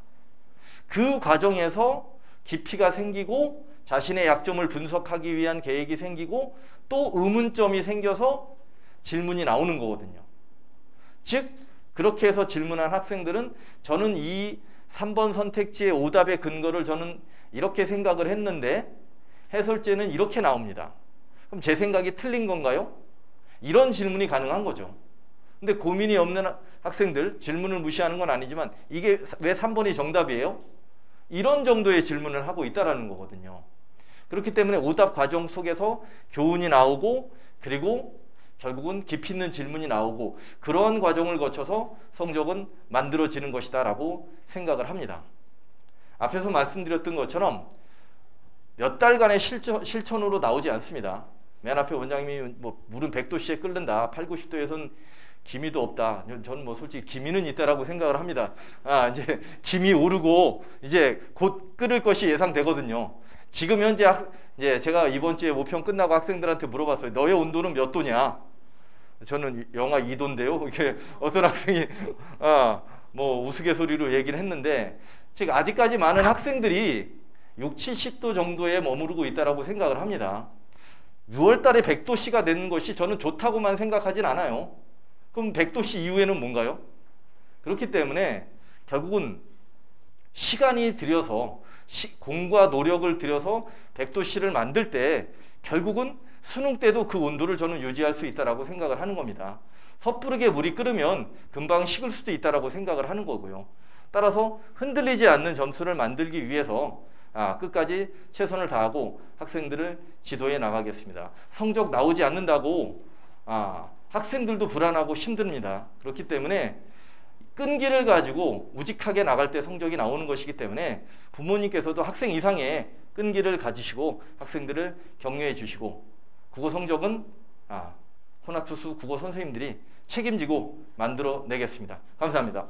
그 과정에서 깊이가 생기고 자신의 약점을 분석하기 위한 계획이 생기고 또 의문점이 생겨서 질문이 나오는 거거든요. 즉 그렇게 해서 질문한 학생들은 저는 이 3번 선택지의 오답의 근거를 저는 이렇게 생각을 했는데 해설제는 이렇게 나옵니다. 그럼 제 생각이 틀린 건가요? 이런 질문이 가능한 거죠. 근데 고민이 없는 학생들, 질문을 무시하는 건 아니지만 이게 왜 3번이 정답이에요? 이런 정도의 질문을 하고 있다는 거거든요. 그렇기 때문에 오답 과정 속에서 교훈이 나오고 그리고 결국은 깊이 있는 질문이 나오고 그러한 과정을 거쳐서 성적은 만들어지는 것이다 라고 생각을 합니다. 앞에서 말씀드렸던 것처럼 몇 달간의 실천으로 나오지 않습니다. 맨 앞에 원장님이 뭐 물은 100도씨에 끓는다. 8, 90도에선 기미도 없다. 저는 뭐 솔직히 기미는 있다라고 생각을 합니다. 이제 기미 오르고 이제 곧 끓을 것이 예상되거든요. 지금 현재 이제 제가 이번 주에 모평 끝나고 학생들한테 물어봤어요. 너의 온도는 몇 도냐? 저는 영하 2도인데요. 이렇게 어떤 학생이 뭐 우스갯소리로 얘기를 했는데 즉 아직까지 많은 학생들이 6, 70도 정도에 머무르고 있다라고 생각을 합니다. 6월 달에 100도씨가 되는 것이 저는 좋다고만 생각하진 않아요. 그럼 100도씨 이후에는 뭔가요? 그렇기 때문에 결국은 시간이 들여서 공과 노력을 들여서 100도씨를 만들 때 결국은 수능 때도 그 온도를 저는 유지할 수 있다라고 생각을 하는 겁니다. 섣부르게 물이 끓으면 금방 식을 수도 있다라고 생각을 하는 거고요. 따라서 흔들리지 않는 점수를 만들기 위해서 끝까지 최선을 다하고 학생들을 지도해 나가겠습니다. 성적 나오지 않는다고 학생들도 불안하고 힘듭니다. 그렇기 때문에 끈기를 가지고 우직하게 나갈 때 성적이 나오는 것이기 때문에 부모님께서도 학생 이상의 끈기를 가지시고 학생들을 격려해 주시고 국어 성적은 호나투수 국어 선생님들이 책임지고 만들어 내겠습니다. 감사합니다.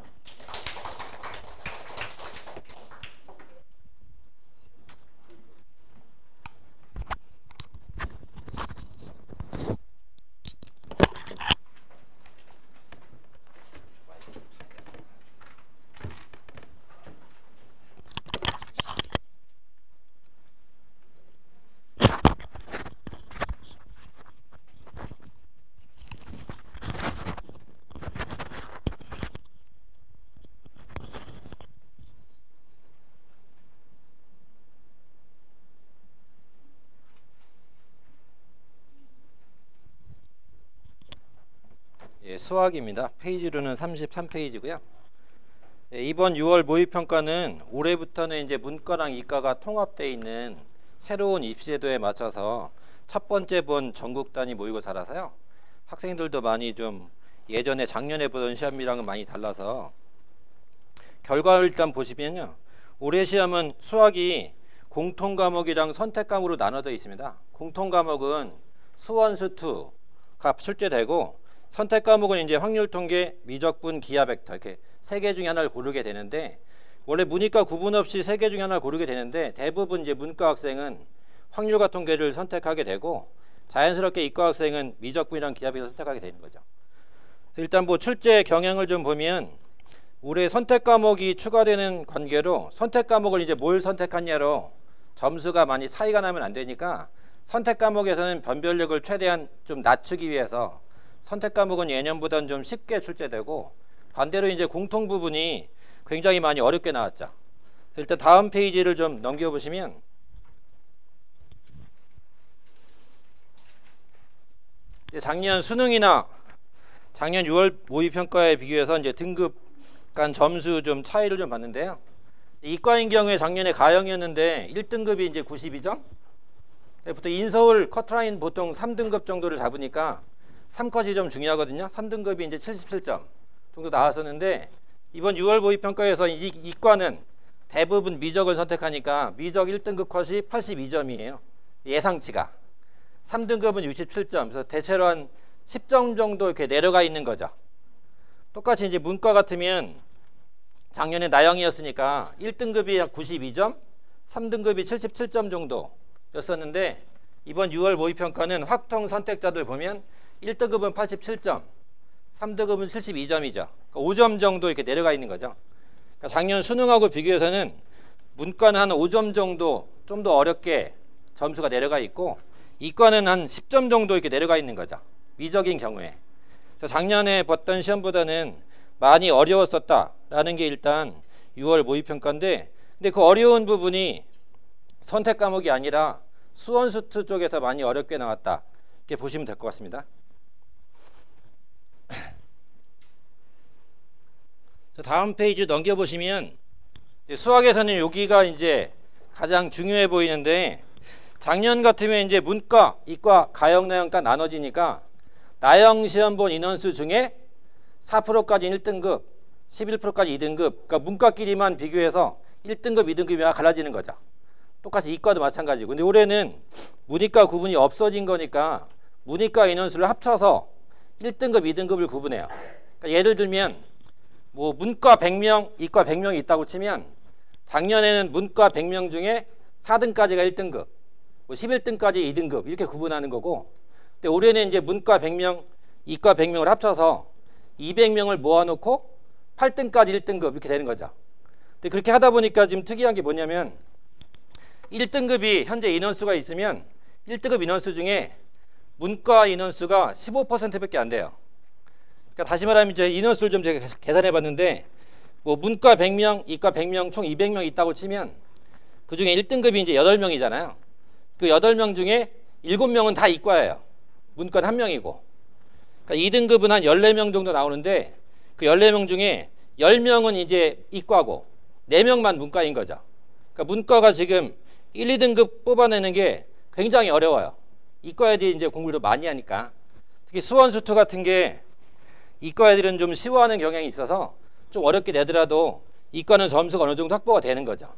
수학입니다. 페이지로는 33페이지고요. 이번 6월 모의평가는 올해부터는 이제 문과랑 이과가 통합되어 있는 새로운 입시제도에 맞춰서 첫 번째 본 전국 단위 모의고사라서요. 학생들도 많이 좀 예전에 작년에 보던 시험이랑은 많이 달라서 결과를 일단 보시면요. 올해 시험은 수학이 공통 과목이랑 선택 과목으로 나눠져 있습니다. 공통 과목은 수원수투가 출제되고 선택 과목은 이제 확률 통계, 미적분, 기하 벡터 이렇게 세 개 중에 하나를 고르게 되는데 원래 문이과 구분 없이 세 개 중에 하나를 고르게 되는데 대부분 이제 문과 학생은 확률과 통계를 선택하게 되고 자연스럽게 이과 학생은 미적분이랑 기하 벡터를 선택하게 되는 거죠. 일단 뭐 출제 경향을 좀 보면 올해 선택 과목이 추가되는 관계로 선택 과목을 이제 뭘 선택하냐로 점수가 많이 차이가 나면 안 되니까 선택 과목에서는 변별력을 최대한 좀 낮추기 위해서 선택 과목은 예년보다는 좀 쉽게 출제되고 반대로 이제 공통 부분이 굉장히 많이 어렵게 나왔죠. 일단 다음 페이지를 좀 넘겨보시면 작년 수능이나 작년 6월 모의평가에 비교해서 이제 등급 간 점수 좀 차이를 좀 봤는데요. 이과인 경우에 작년에 가형이었는데 1등급이 이제 92점. 부터 인서울 커트라인 보통 3등급 정도를 잡으니까 3컷이 좀 중요하거든요. 3등급이 이제 77점 정도 나왔었는데 이번 6월 모의평가에서 이과는 대부분 미적을 선택하니까 미적 1등급 컷이 82점이에요. 예상치가. 3등급은 67점. 그래서 대체로 한 10점 정도 이렇게 내려가 있는 거죠. 똑같이 이제 문과 같으면 작년에 나형이었으니까 1등급이 92점, 3등급이 77점 정도였었는데 이번 6월 모의평가는 확통 선택자들 보면 1등급은 87점, 3등급은 72점이죠. 그러니까 5점 정도 이렇게 내려가 있는 거죠. 그러니까 작년 수능하고 비교해서는 문과는 한 5점 정도 좀 더 어렵게 점수가 내려가 있고 이과는 한 10점 정도 이렇게 내려가 있는 거죠. 미적인 경우에. 작년에 봤던 시험보다는 많이 어려웠었다라는 게 일단 6월 모의평가인데, 근데 그 어려운 부분이 선택 과목이 아니라 수원수투 쪽에서 많이 어렵게 나왔다, 이렇게 보시면 될 것 같습니다. 다음 페이지 넘겨보시면 수학에서는 여기가 이제 가장 중요해 보이는데, 작년 같으면 이제 문과, 이과, 가형, 나형 딱 나눠지니까 나형 시험 본 인원수 중에 4%까지 1등급, 11%까지 2등급, 그러니까 문과끼리만 비교해서 1등급, 2등급이 갈라지는 거죠. 똑같이 이과도 마찬가지고. 근데 올해는 문이과 구분이 없어진 거니까 문이과 인원수를 합쳐서 1등급, 2등급을 구분해요. 그러니까 예를 들면 뭐 문과 100명, 이과 100명이 있다고 치면 작년에는 문과 100명 중에 4등까지가 1등급, 뭐 11등까지 2등급 이렇게 구분하는 거고, 근데 올해는 이제 문과 100명, 이과 100명을 합쳐서 200명을 모아놓고 8등까지 1등급 이렇게 되는 거죠. 근데 그렇게 하다 보니까 지금 특이한 게 뭐냐면 1등급이 현재 인원수가 있으면 1등급 인원수 중에 문과 인원수가 15%밖에 안 돼요. 그러니까 다시 말하면 이제 인원수를 좀 제가 계산해 봤는데, 뭐 문과 100명, 이과 100명 총 200명 있다고 치면 그 중에 1등급이 이제 8명이잖아요. 그 8명 중에 7명은 다 이과예요. 문과는 1명이고. 그러니까 2등급은 한 14명 정도 나오는데, 그 14명 중에 10명은 이제 이과고 4명만 문과인 거죠. 그러니까 문과가 지금 1, 2등급 뽑아내는 게 굉장히 어려워요. 이과 애들이 이제 공부를 많이 하니까. 특히 수원수투 같은 게 이과 애들은 좀 쉬워하는 경향이 있어서 좀 어렵게 내더라도 이과는 점수가 어느 정도 확보가 되는 거죠.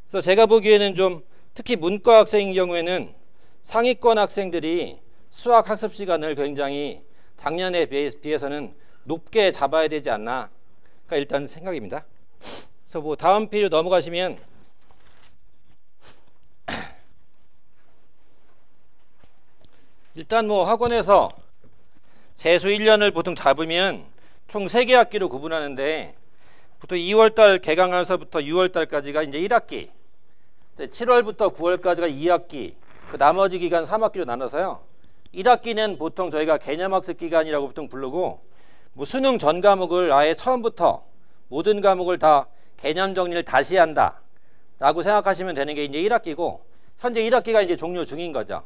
그래서 제가 보기에는 좀 특히 문과 학생인 경우에는 상위권 학생들이 수학 학습 시간을 굉장히 작년에 비해서는 높게 잡아야 되지 않나, 그러니까 일단 생각입니다. 그래서 뭐 다음 페이지로 넘어가시면 일단 뭐 학원에서 재수 1년을 보통 잡으면 총 3개 학기로 구분하는데, 보통 2월달 개강해서부터 6월달까지가 이제 1학기, 7월부터 9월까지가 2학기, 그 나머지 기간 3학기로 나눠서요. 1학기는 보통 저희가 개념학습 기간이라고 보통 부르고, 뭐 수능 전 과목을 아예 처음부터 모든 과목을 다 개념 정리를 다시 한다 라고 생각하시면 되는 게 이제 1학기고, 현재 1학기가 이제 종료 중인 거죠.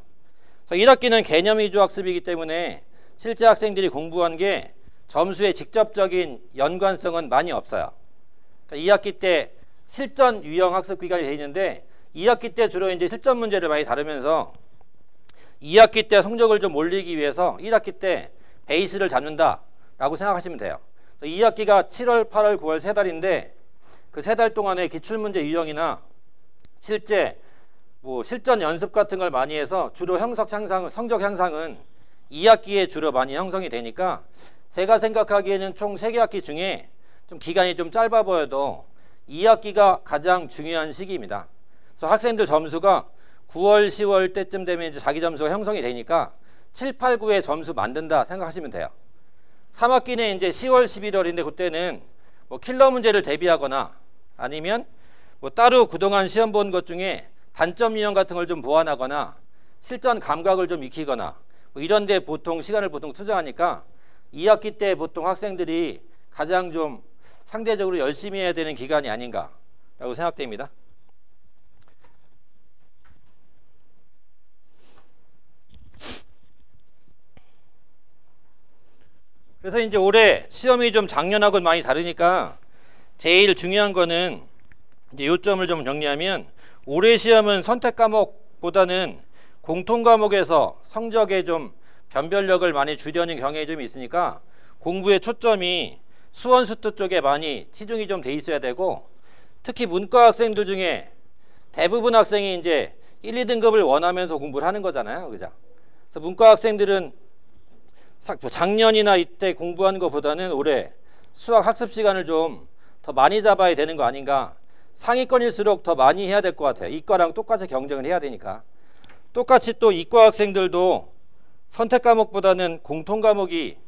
그래서 1학기는 개념 위주 학습이기 때문에 실제 학생들이 공부한 게 점수에 직접적인 연관성은 많이 없어요. 그러니까 2학기 때 실전 유형 학습 기간이 되어 있는데, 2학기 때 주로 이제 실전 문제를 많이 다루면서 2학기 때 성적을 좀 올리기 위해서 1학기 때 베이스를 잡는다라고 생각하시면 돼요. 2학기가 7월, 8월, 9월 3달인데 그 3달 동안에 기출문제 유형이나 실제 뭐 실전 연습 같은 걸 많이 해서 주로 성적 향상은 2학기에 주로 많이 형성이 되니까, 제가 생각하기에는 총 3개 학기 중에 좀 기간이 좀 짧아 보여도 2학기가 가장 중요한 시기입니다. 그래서 학생들 점수가 9월, 10월 때쯤 되면 이제 자기 점수가 형성이 되니까 7, 8, 9에 점수 만든다 생각하시면 돼요. 3학기는 이제 10월, 11월인데 그때는 뭐 킬러 문제를 대비하거나 아니면 뭐 따로 그동안 시험 본 것 중에 단점 유형 같은 걸 좀 보완하거나 실전 감각을 좀 익히거나 뭐 이런 데 보통 시간을 보통 투자하니까 2학기 때 보통 학생들이 가장 좀 상대적으로 열심히 해야 되는 기간이 아닌가라고 생각됩니다. 그래서 이제 올해 시험이 좀 작년하고는 많이 다르니까 제일 중요한 거는 이제 요점을 좀 정리하면, 올해 시험은 선택 과목보다는 공통 과목에서 성적에 좀 변별력을 많이 주려는 경향이 좀 있으니까 공부의 초점이 수원수투 쪽에 많이 치중이 좀 돼 있어야 되고, 특히 문과 학생들 중에 대부분 학생이 이제 1, 2등급을 원하면서 공부를 하는 거잖아요. 그죠? 그래서 문과 학생들은 작년이나 이때 공부한 것보다는 올해 수학 학습 시간을 좀 더 많이 잡아야 되는 거 아닌가. 상위권일수록 더 많이 해야 될 것 같아요. 이과랑 똑같이 경쟁을 해야 되니까. 똑같이 또 이과 학생들도 선택 과목보다는 공통 과목이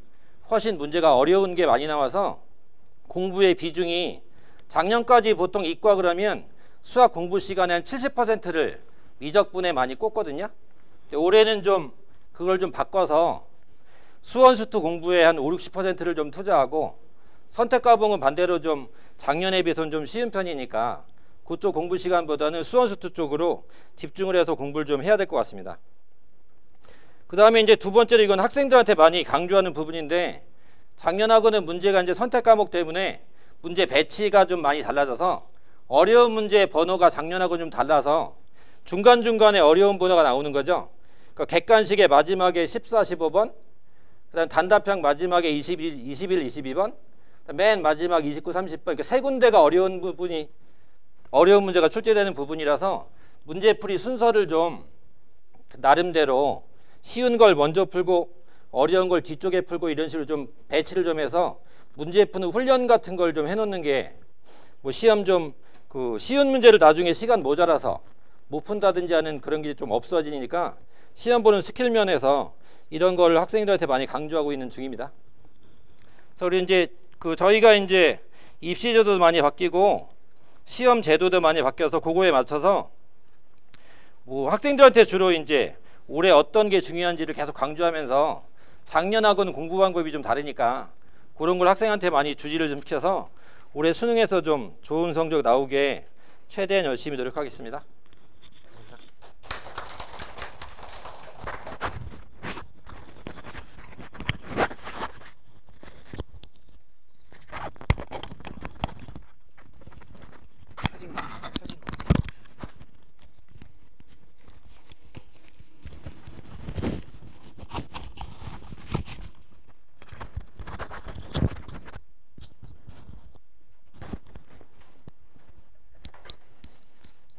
훨씬 문제가 어려운 게 많이 나와서 공부의 비중이, 작년까지 보통 이과 그러면 수학 공부 시간의 한 70%를 미적분에 많이 꽂거든요. 근데 올해는 좀 그걸 좀 바꿔서 수원수투 공부에 한 5-60%를 좀 투자하고 선택 과목은 반대로 좀 작년에 비해서는 좀 쉬운 편이니까 그쪽 공부 시간보다는 수원수투 쪽으로 집중을 해서 공부를 좀 해야 될 것 같습니다. 그 다음에 이제 두 번째로 이건 학생들한테 많이 강조하는 부분인데 작년하고는 문제가 이제 선택 과목 때문에 문제 배치가 좀 많이 달라져서 어려운 문제의 번호가 작년하고 좀 달라서 중간중간에 어려운 번호가 나오는 거죠. 그러니까 객관식의 마지막에 14, 15번, 그다음 단답형 마지막에 21, 22번, 맨 마지막 29, 30번. 그러니까 세 군데가 어려운 문제가 출제되는 부분이라서 문제풀이 순서를 좀 나름대로 쉬운 걸 먼저 풀고 어려운 걸 뒤쪽에 풀고 이런 식으로 좀 배치를 좀 해서 문제 푸는 훈련 같은 걸 좀 해놓는 게 뭐 시험 좀 그 쉬운 문제를 나중에 시간 모자라서 못 푼다든지 하는 그런 게 좀 없어지니까 시험 보는 스킬 면에서 이런 걸 학생들한테 많이 강조하고 있는 중입니다. 그래서 우리 이제 저희가 이제 입시 제도도 많이 바뀌고 시험 제도도 많이 바뀌어서 그거에 맞춰서 뭐 학생들한테 주로 이제 올해 어떤 게 중요한지를 계속 강조하면서 작년하고는 공부 방법이 좀 다르니까 그런 걸 학생한테 많이 주지를 좀 시켜서 올해 수능에서 좀 좋은 성적 나오게 최대한 열심히 노력하겠습니다.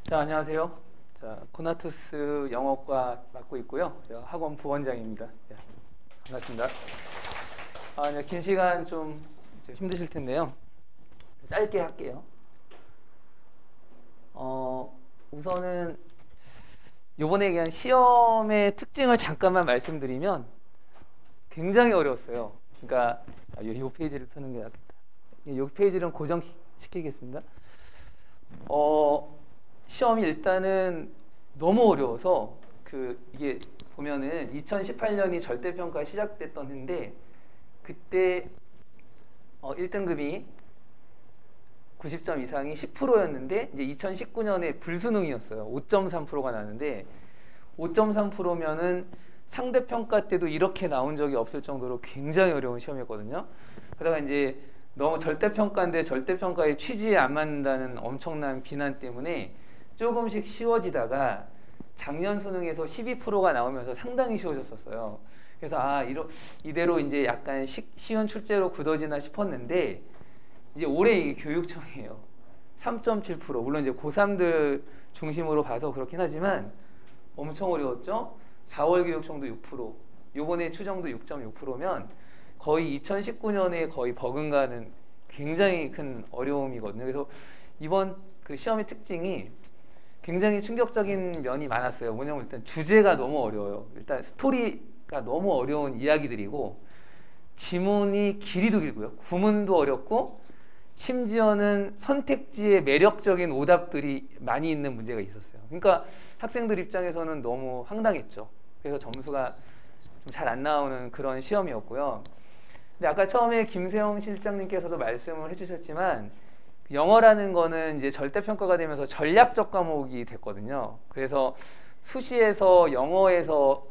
자, 안녕하세요. 자, 코나투스 영어과 맡고 있고요. 학원 부원장입니다. 네, 반갑습니다. 네, 긴 시간 좀 힘드실 텐데요. 짧게 할게요. 우선은 요번에 그냥 시험의 특징을 잠깐만 말씀드리면 굉장히 어려웠어요. 그러니까 이 페이지를 펴는 게 낫겠다. 이 페이지는 고정시키겠습니다. 시험이 일단은 너무 어려워서 이게 보면은 2018년이 절대평가 시작됐던 해인데 그때 1등급이 90점 이상이 10%였는데 이제 2019년에 불수능이었어요. 5.3%가 나는데 5.3%면은 상대평가 때도 이렇게 나온 적이 없을 정도로 굉장히 어려운 시험이었거든요. 그러다가 이제 너무 절대평가인데 절대평가의 취지에 안 맞는다는 엄청난 비난 때문에 조금씩 쉬워지다가 작년 수능에서 12%가 나오면서 상당히 쉬워졌었어요. 그래서 이대로 이제 약간 쉬운 출제로 굳어지나 싶었는데 이제 올해 이게 교육청이에요. 3.7%. 물론 이제 고3들 중심으로 봐서 그렇긴 하지만 엄청 어려웠죠. 4월 교육청도 6%, 요번에 추정도 6.6%면 거의 2019년에 거의 버금가는 굉장히 큰 어려움이거든요. 그래서 이번 시험의 특징이 굉장히 충격적인 면이 많았어요. 뭐냐면 일단 주제가 너무 어려워요. 일단 스토리가 너무 어려운 이야기들이고 지문이 길이도 길고요. 구문도 어렵고 심지어는 선택지에 매력적인 오답들이 많이 있는 문제가 있었어요. 그러니까 학생들 입장에서는 너무 황당했죠. 그래서 점수가 좀 잘 안 나오는 그런 시험이었고요. 근데 아까 처음에 김세영 실장님께서도 말씀을 해주셨지만 영어라는 거는 이제 절대평가가 되면서 전략적 과목이 됐거든요. 그래서 수시에서 영어에서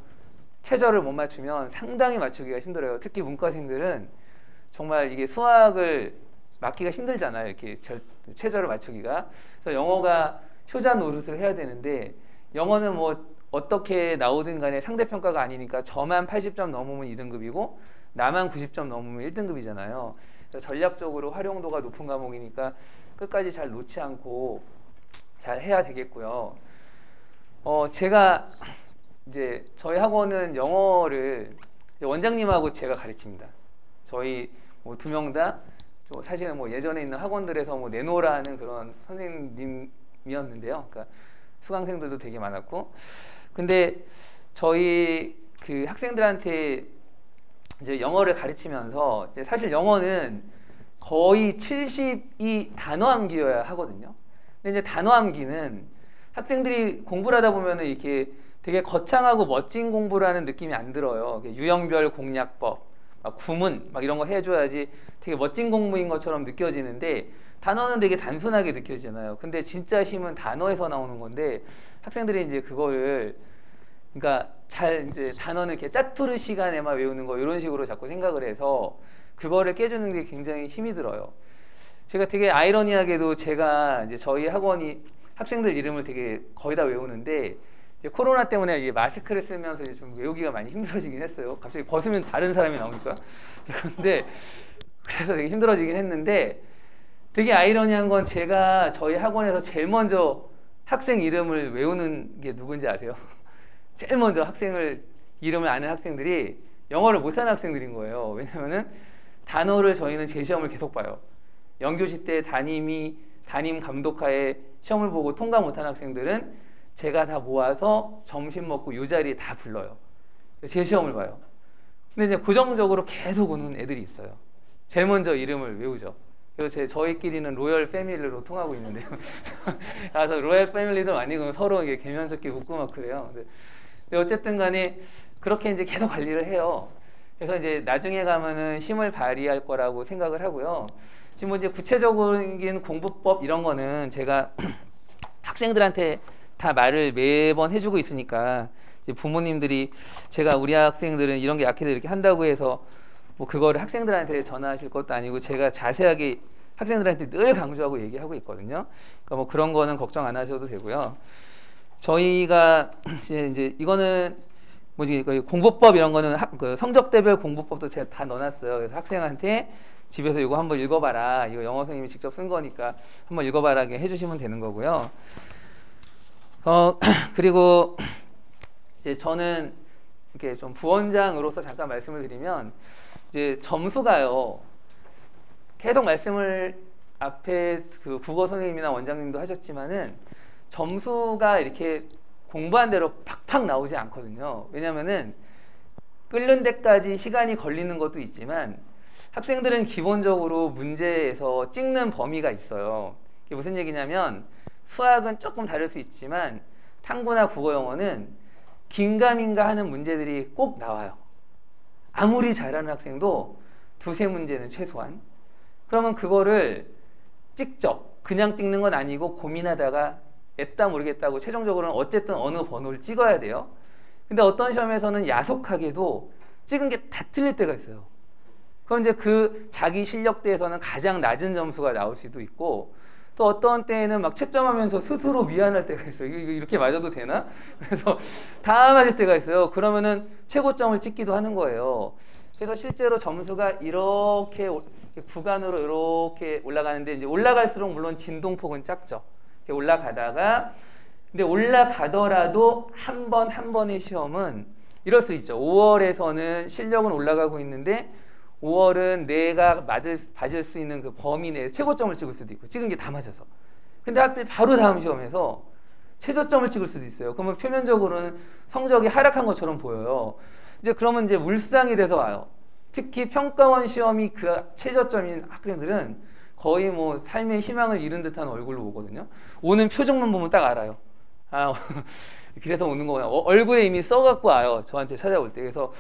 최저를 못 맞추면 상당히 맞추기가 힘들어요. 특히 문과생들은 정말 이게 수학을 맞기가 힘들잖아요. 이렇게 최저를 맞추기가. 그래서 영어가 효자 노릇을 해야 되는데 영어는 뭐 어떻게 나오든 간에 상대평가가 아니니까 저만 80점 넘으면 2등급이고 나만 90점 넘으면 1등급이잖아요. 전략적으로 활용도가 높은 과목이니까 끝까지 잘 놓지 않고 잘 해야 되겠고요. 제가 이제 저희 학원은 영어를 원장님하고 제가 가르칩니다. 저희 뭐 2명 다 사실은 뭐 예전에 있는 학원들에서 뭐 내노라는 그런 선생님이었는데요. 그러니까 수강생들도 되게 많았고, 근데 저희 학생들한테 이제 영어를 가르치면서 이제 사실 영어는 거의 70이 단어 암기여야 하거든요. 근데 이제 단어 암기는 학생들이 공부를 하다 보면은 이렇게 되게 거창하고 멋진 공부라는 느낌이 안 들어요. 유형별 공략법, 막 구문 막 이런 거 해줘야지 되게 멋진 공부인 것처럼 느껴지는데 단어는 되게 단순하게 느껴지잖아요. 근데 진짜 힘은 단어에서 나오는 건데 학생들이 이제 그거를 그러니까 잘 이제 단어는 이렇게 짜투르 시간에만 외우는 거 이런 식으로 자꾸 생각을 해서 그거를 깨주는 게 굉장히 힘이 들어요. 제가 되게 아이러니하게도 제가 이제 저희 학원이 학생들 이름을 되게 거의 다 외우는데 이제 코로나 때문에 이제 마스크를 쓰면서 이제 좀 외우기가 많이 힘들어지긴 했어요. 갑자기 벗으면 다른 사람이 나오니까. 그런데 그래서 되게 힘들어지긴 했는데 되게 아이러니한 건 제가 저희 학원에서 제일 먼저 학생 이름을 외우는 게 누군지 아세요? 제일 먼저 학생을 이름을 아는 학생들이 영어를 못하는 학생들인 거예요. 왜냐면은 단어를 저희는 재시험을 계속 봐요. 연교시 때 담임 감독하에 시험을 보고 통과 못한 학생들은 제가 다 모아서 점심 먹고 이 자리에 다 불러요. 재시험을 봐요. 근데 이제 고정적으로 계속 오는 애들이 있어요. 제일 먼저 이름을 외우죠. 그래서 저희끼리는 로열 패밀리로 통하고 있는데요. 그래서 로열 패밀리도 아니고 서로 이게 개면적기 웃고 막 그래요. 근데 어쨌든 간에 그렇게 이제 계속 관리를 해요. 그래서 이제 나중에 가면은 힘을 발휘할 거라고 생각을 하고요. 지금 뭐 이제 구체적인 공부법 이런 거는 제가 학생들한테 다 말을 매번 해주고 있으니까 이제 부모님들이 제가 우리 학생들은 이런 게 약해서 이렇게 한다고 해서 뭐 그거를 학생들한테 전하실 것도 아니고 제가 자세하게 학생들한테 늘 강조하고 얘기하고 있거든요. 그러니까 뭐 그런 거는 걱정 안 하셔도 되고요. 저희가 이제 이거는 뭐지 공부법 이런 거는 그 성적대별 공부법도 제가 다 넣어놨어요. 그래서 학생한테 집에서 이거 한번 읽어봐라. 이거 영어 선생님이 직접 쓴 거니까 한번 읽어봐라 해주시면 되는 거고요. 그리고 이제 저는 이렇게 좀 부원장으로서 잠깐 말씀을 드리면 이제 점수가요. 계속 말씀을 앞에 그 국어 선생님이나 원장님도 하셨지만은 점수가 이렇게 공부한 대로 팍팍 나오지 않거든요. 왜냐면은 끓는 데까지 시간이 걸리는 것도 있지만 학생들은 기본적으로 문제에서 찍는 범위가 있어요. 이게 무슨 얘기냐면 수학은 조금 다를 수 있지만 탐구나 국어 영어는 긴가민가 하는 문제들이 꼭 나와요. 아무리 잘하는 학생도 두세 문제는 최소한. 그러면 그거를 찍죠. 그냥 찍는 건 아니고 고민하다가 애다 모르겠다고 최종적으로는 어쨌든 어느 번호를 찍어야 돼요. 근데 어떤 시험에서는 야속하게도 찍은 게 다 틀릴 때가 있어요. 그럼 이제 그 자기 실력대에서는 가장 낮은 점수가 나올 수도 있고 또 어떤 때에는 막 채점하면서 스스로 미안할 때가 있어요. 이거 이렇게 맞아도 되나? 그래서 다 맞을 때가 있어요. 그러면은 최고점을 찍기도 하는 거예요. 그래서 실제로 점수가 이렇게 구간으로 이렇게 올라가는데 이제 올라갈수록 물론 진동폭은 작죠. 이렇게 올라가다가 근데 올라가더라도 한 번의 시험은 이럴 수 있죠. 5월에서는 실력은 올라가고 있는데 5월은 내가 맞을 수 있는 그 범위 내에 최고점을 찍을 수도 있고 찍은 게 다 맞아서 근데 하필 바로 다음 시험에서 최저점을 찍을 수도 있어요. 그러면 표면적으로는 성적이 하락한 것처럼 보여요. 이제 그러면 이제 물상이 돼서 와요. 특히 평가원 시험이 그 최저점인 학생들은 거의 뭐 삶의 희망을 잃은 듯한 얼굴로 오거든요. 오는 표정만 보면 딱 알아요. 아 그래서 오는 거구나. 얼굴에 이미 써갖고 와요. 저한테 찾아올 때. 그래서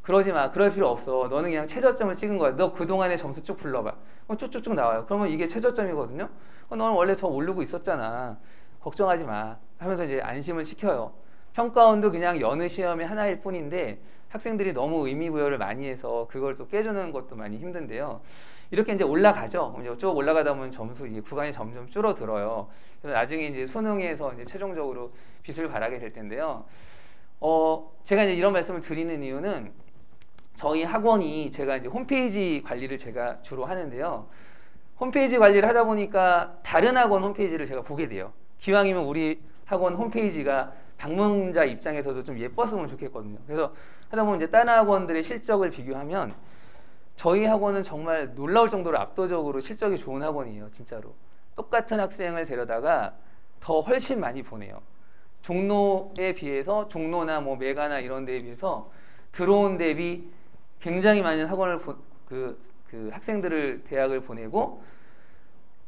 그러지 마. 그럴 필요 없어. 너는 그냥 최저점을 찍은 거야. 너 그동안의 점수 쭉 불러봐. 쭉쭉쭉 나와요. 그러면 이게 최저점이거든요. 너는 원래 저 오르고 있었잖아. 걱정하지 마. 하면서 이제 안심을 시켜요. 평가원도 그냥 여느 시험의 하나일 뿐인데 학생들이 너무 의미부여를 많이 해서 그걸 또 깨주는 것도 많이 힘든데요. 이렇게 이제 올라가죠. 쭉 올라가다 보면 점수 이제 구간이 점점 줄어들어요. 그래서 나중에 이제 수능에서 이제 최종적으로 빛을 발하게 될 텐데요. 제가 이제 이런 말씀을 드리는 이유는 저희 학원이 제가 이제 홈페이지 관리를 제가 주로 하는데요. 홈페이지 관리를 하다 보니까 다른 학원 홈페이지를 제가 보게 돼요. 기왕이면 우리 학원 홈페이지가 방문자 입장에서도 좀 예뻤으면 좋겠거든요. 그래서 하다 보면 이제 다른 학원들의 실적을 비교하면 저희 학원은 정말 놀라울 정도로 압도적으로 실적이 좋은 학원이에요. 진짜로. 똑같은 학생을 데려다가 더 훨씬 많이 보내요. 종로에 비해서 종로나 뭐 메가나 이런 데에 비해서 들어온 대비 굉장히 많은 학원을 그 학생들을 대학을 보내고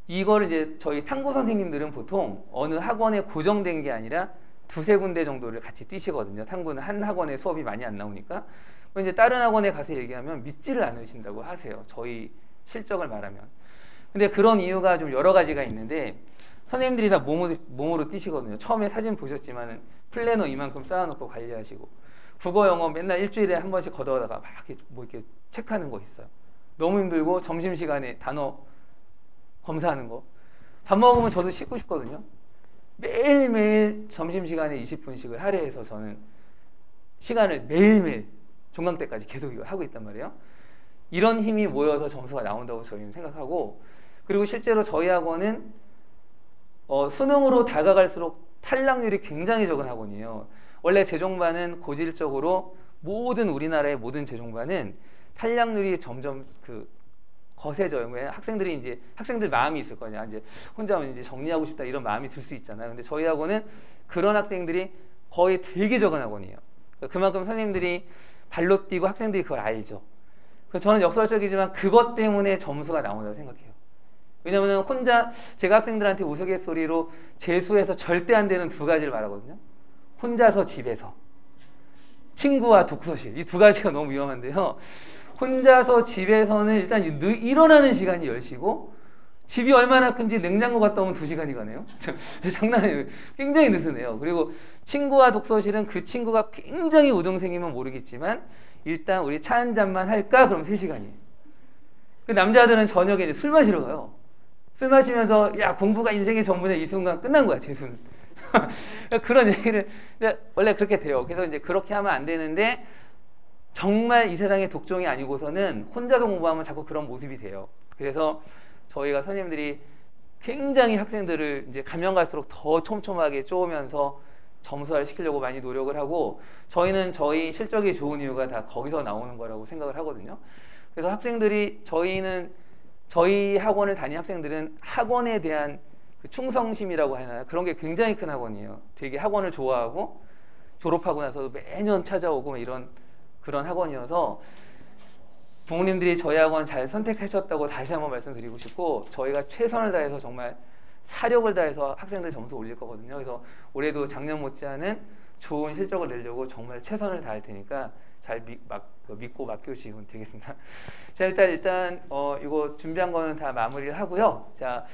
이거를 이제 저희 탐구 선생님들은 보통 어느 학원에 고정된 게 아니라 두세 군데 정도를 같이 뛰시거든요. 탐구는 한 학원에 수업이 많이 안 나오니까. 이제 다른 학원에 가서 얘기하면 믿지를 않으신다고 하세요. 저희 실적을 말하면. 근데 그런 이유가 좀 여러 가지가 있는데 선생님들이 다 몸으로 뛰시거든요. 처음에 사진 보셨지만은 플래너 이만큼 쌓아놓고 관리하시고 국어 영어 맨날 일주일에 한 번씩 걷어다가 막 이렇게 체크하는 거 있어요. 너무 힘들고 점심시간에 단어 검사하는 거. 밥 먹으면 저도 씻고 싶거든요. 매일매일 점심시간에 20분씩을 할애해서 저는 시간을 매일매일 종강 때까지 계속 이거 하고 있단 말이에요. 이런 힘이 모여서 점수가 나온다고 저희는 생각하고, 그리고 실제로 저희 학원은 수능으로 다가갈수록 탈락률이 굉장히 적은 학원이에요. 원래 재종반은 고질적으로 우리나라의 모든 재종반은 탈락률이 점점 거세져요. 왜 학생들 마음이 있을 거냐. 이제 혼자 이제 정리하고 싶다 이런 마음이 들 수 있잖아요. 근데 저희 학원은 그런 학생들이 거의 되게 적은 학원이에요. 그만큼 선생님들이 발로 뛰고 학생들이 그걸 알죠. 그래서 저는 역설적이지만 그것 때문에 점수가 나온다고 생각해요. 왜냐하면 혼자 제가 학생들한테 우스갯소리로 재수에서 절대 안 되는 두 가지를 말하거든요. 혼자서 집에서, 친구와 독서실. 이 두 가지가 너무 위험한데요. 혼자서 집에서는 일단 일어나는 시간이 10시고 집이 얼마나 큰지 냉장고 갔다 오면 2시간이 가네요. 장난 아니에요. 굉장히 느슨해요. 그리고 친구와 독서실은 그 친구가 굉장히 우등생이면 모르겠지만 일단 우리 차 한 잔만 할까? 그럼 3시간이에요. 그 남자들은 저녁에 이제 술 마시러 가요. 술 마시면서 야 공부가 인생의 전부냐 이 순간 끝난 거야 재수는. 그런 얘기를 원래 그렇게 돼요. 그래서 이제 그렇게 하면 안 되는데 정말 이 세상의 독종이 아니고서는 혼자서 공부하면 자꾸 그런 모습이 돼요. 그래서 저희가 선생님들이 굉장히 학생들을 이제 가면 갈수록 더 촘촘하게 쪼으면서 점수화를 시키려고 많이 노력을 하고, 저희는 저희 실적이 좋은 이유가 다 거기서 나오는 거라고 생각을 하거든요. 그래서 저희 학원을 다닌 학생들은 학원에 대한 그 충성심이라고 하나요? 그런 게 굉장히 큰 학원이에요. 되게 학원을 좋아하고 졸업하고 나서도 매년 찾아오고 그런 학원이어서 부모님들이 저희 학원 잘 선택하셨다고 다시 한번 말씀드리고 싶고, 저희가 최선을 다해서 정말 사력을 다해서 학생들 점수 올릴 거거든요. 그래서 올해도 작년 못지않은 좋은 실적을 내려고 정말 최선을 다할 테니까 잘 믿고 맡겨주시면 되겠습니다. 자, 일단 이거 준비한 거는 다 마무리를 하고요. 자,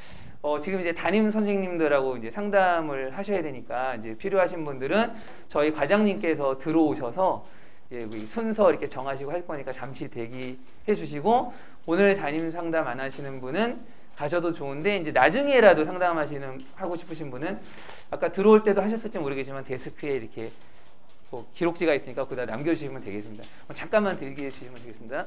지금 이제 담임 선생님들하고 이제 상담을 하셔야 되니까 이제 필요하신 분들은 저희 과장님께서 들어오셔서 이제 우리 순서 이렇게 정하시고 할 거니까 잠시 대기해 주시고, 오늘 담임 상담 안 하시는 분은 가셔도 좋은데 이제 나중에라도 하고 싶으신 분은 아까 들어올 때도 하셨을지 모르겠지만 데스크에 이렇게 기록지가 있으니까 거기다 남겨주시면 되겠습니다. 잠깐만 대기해 주시면 되겠습니다.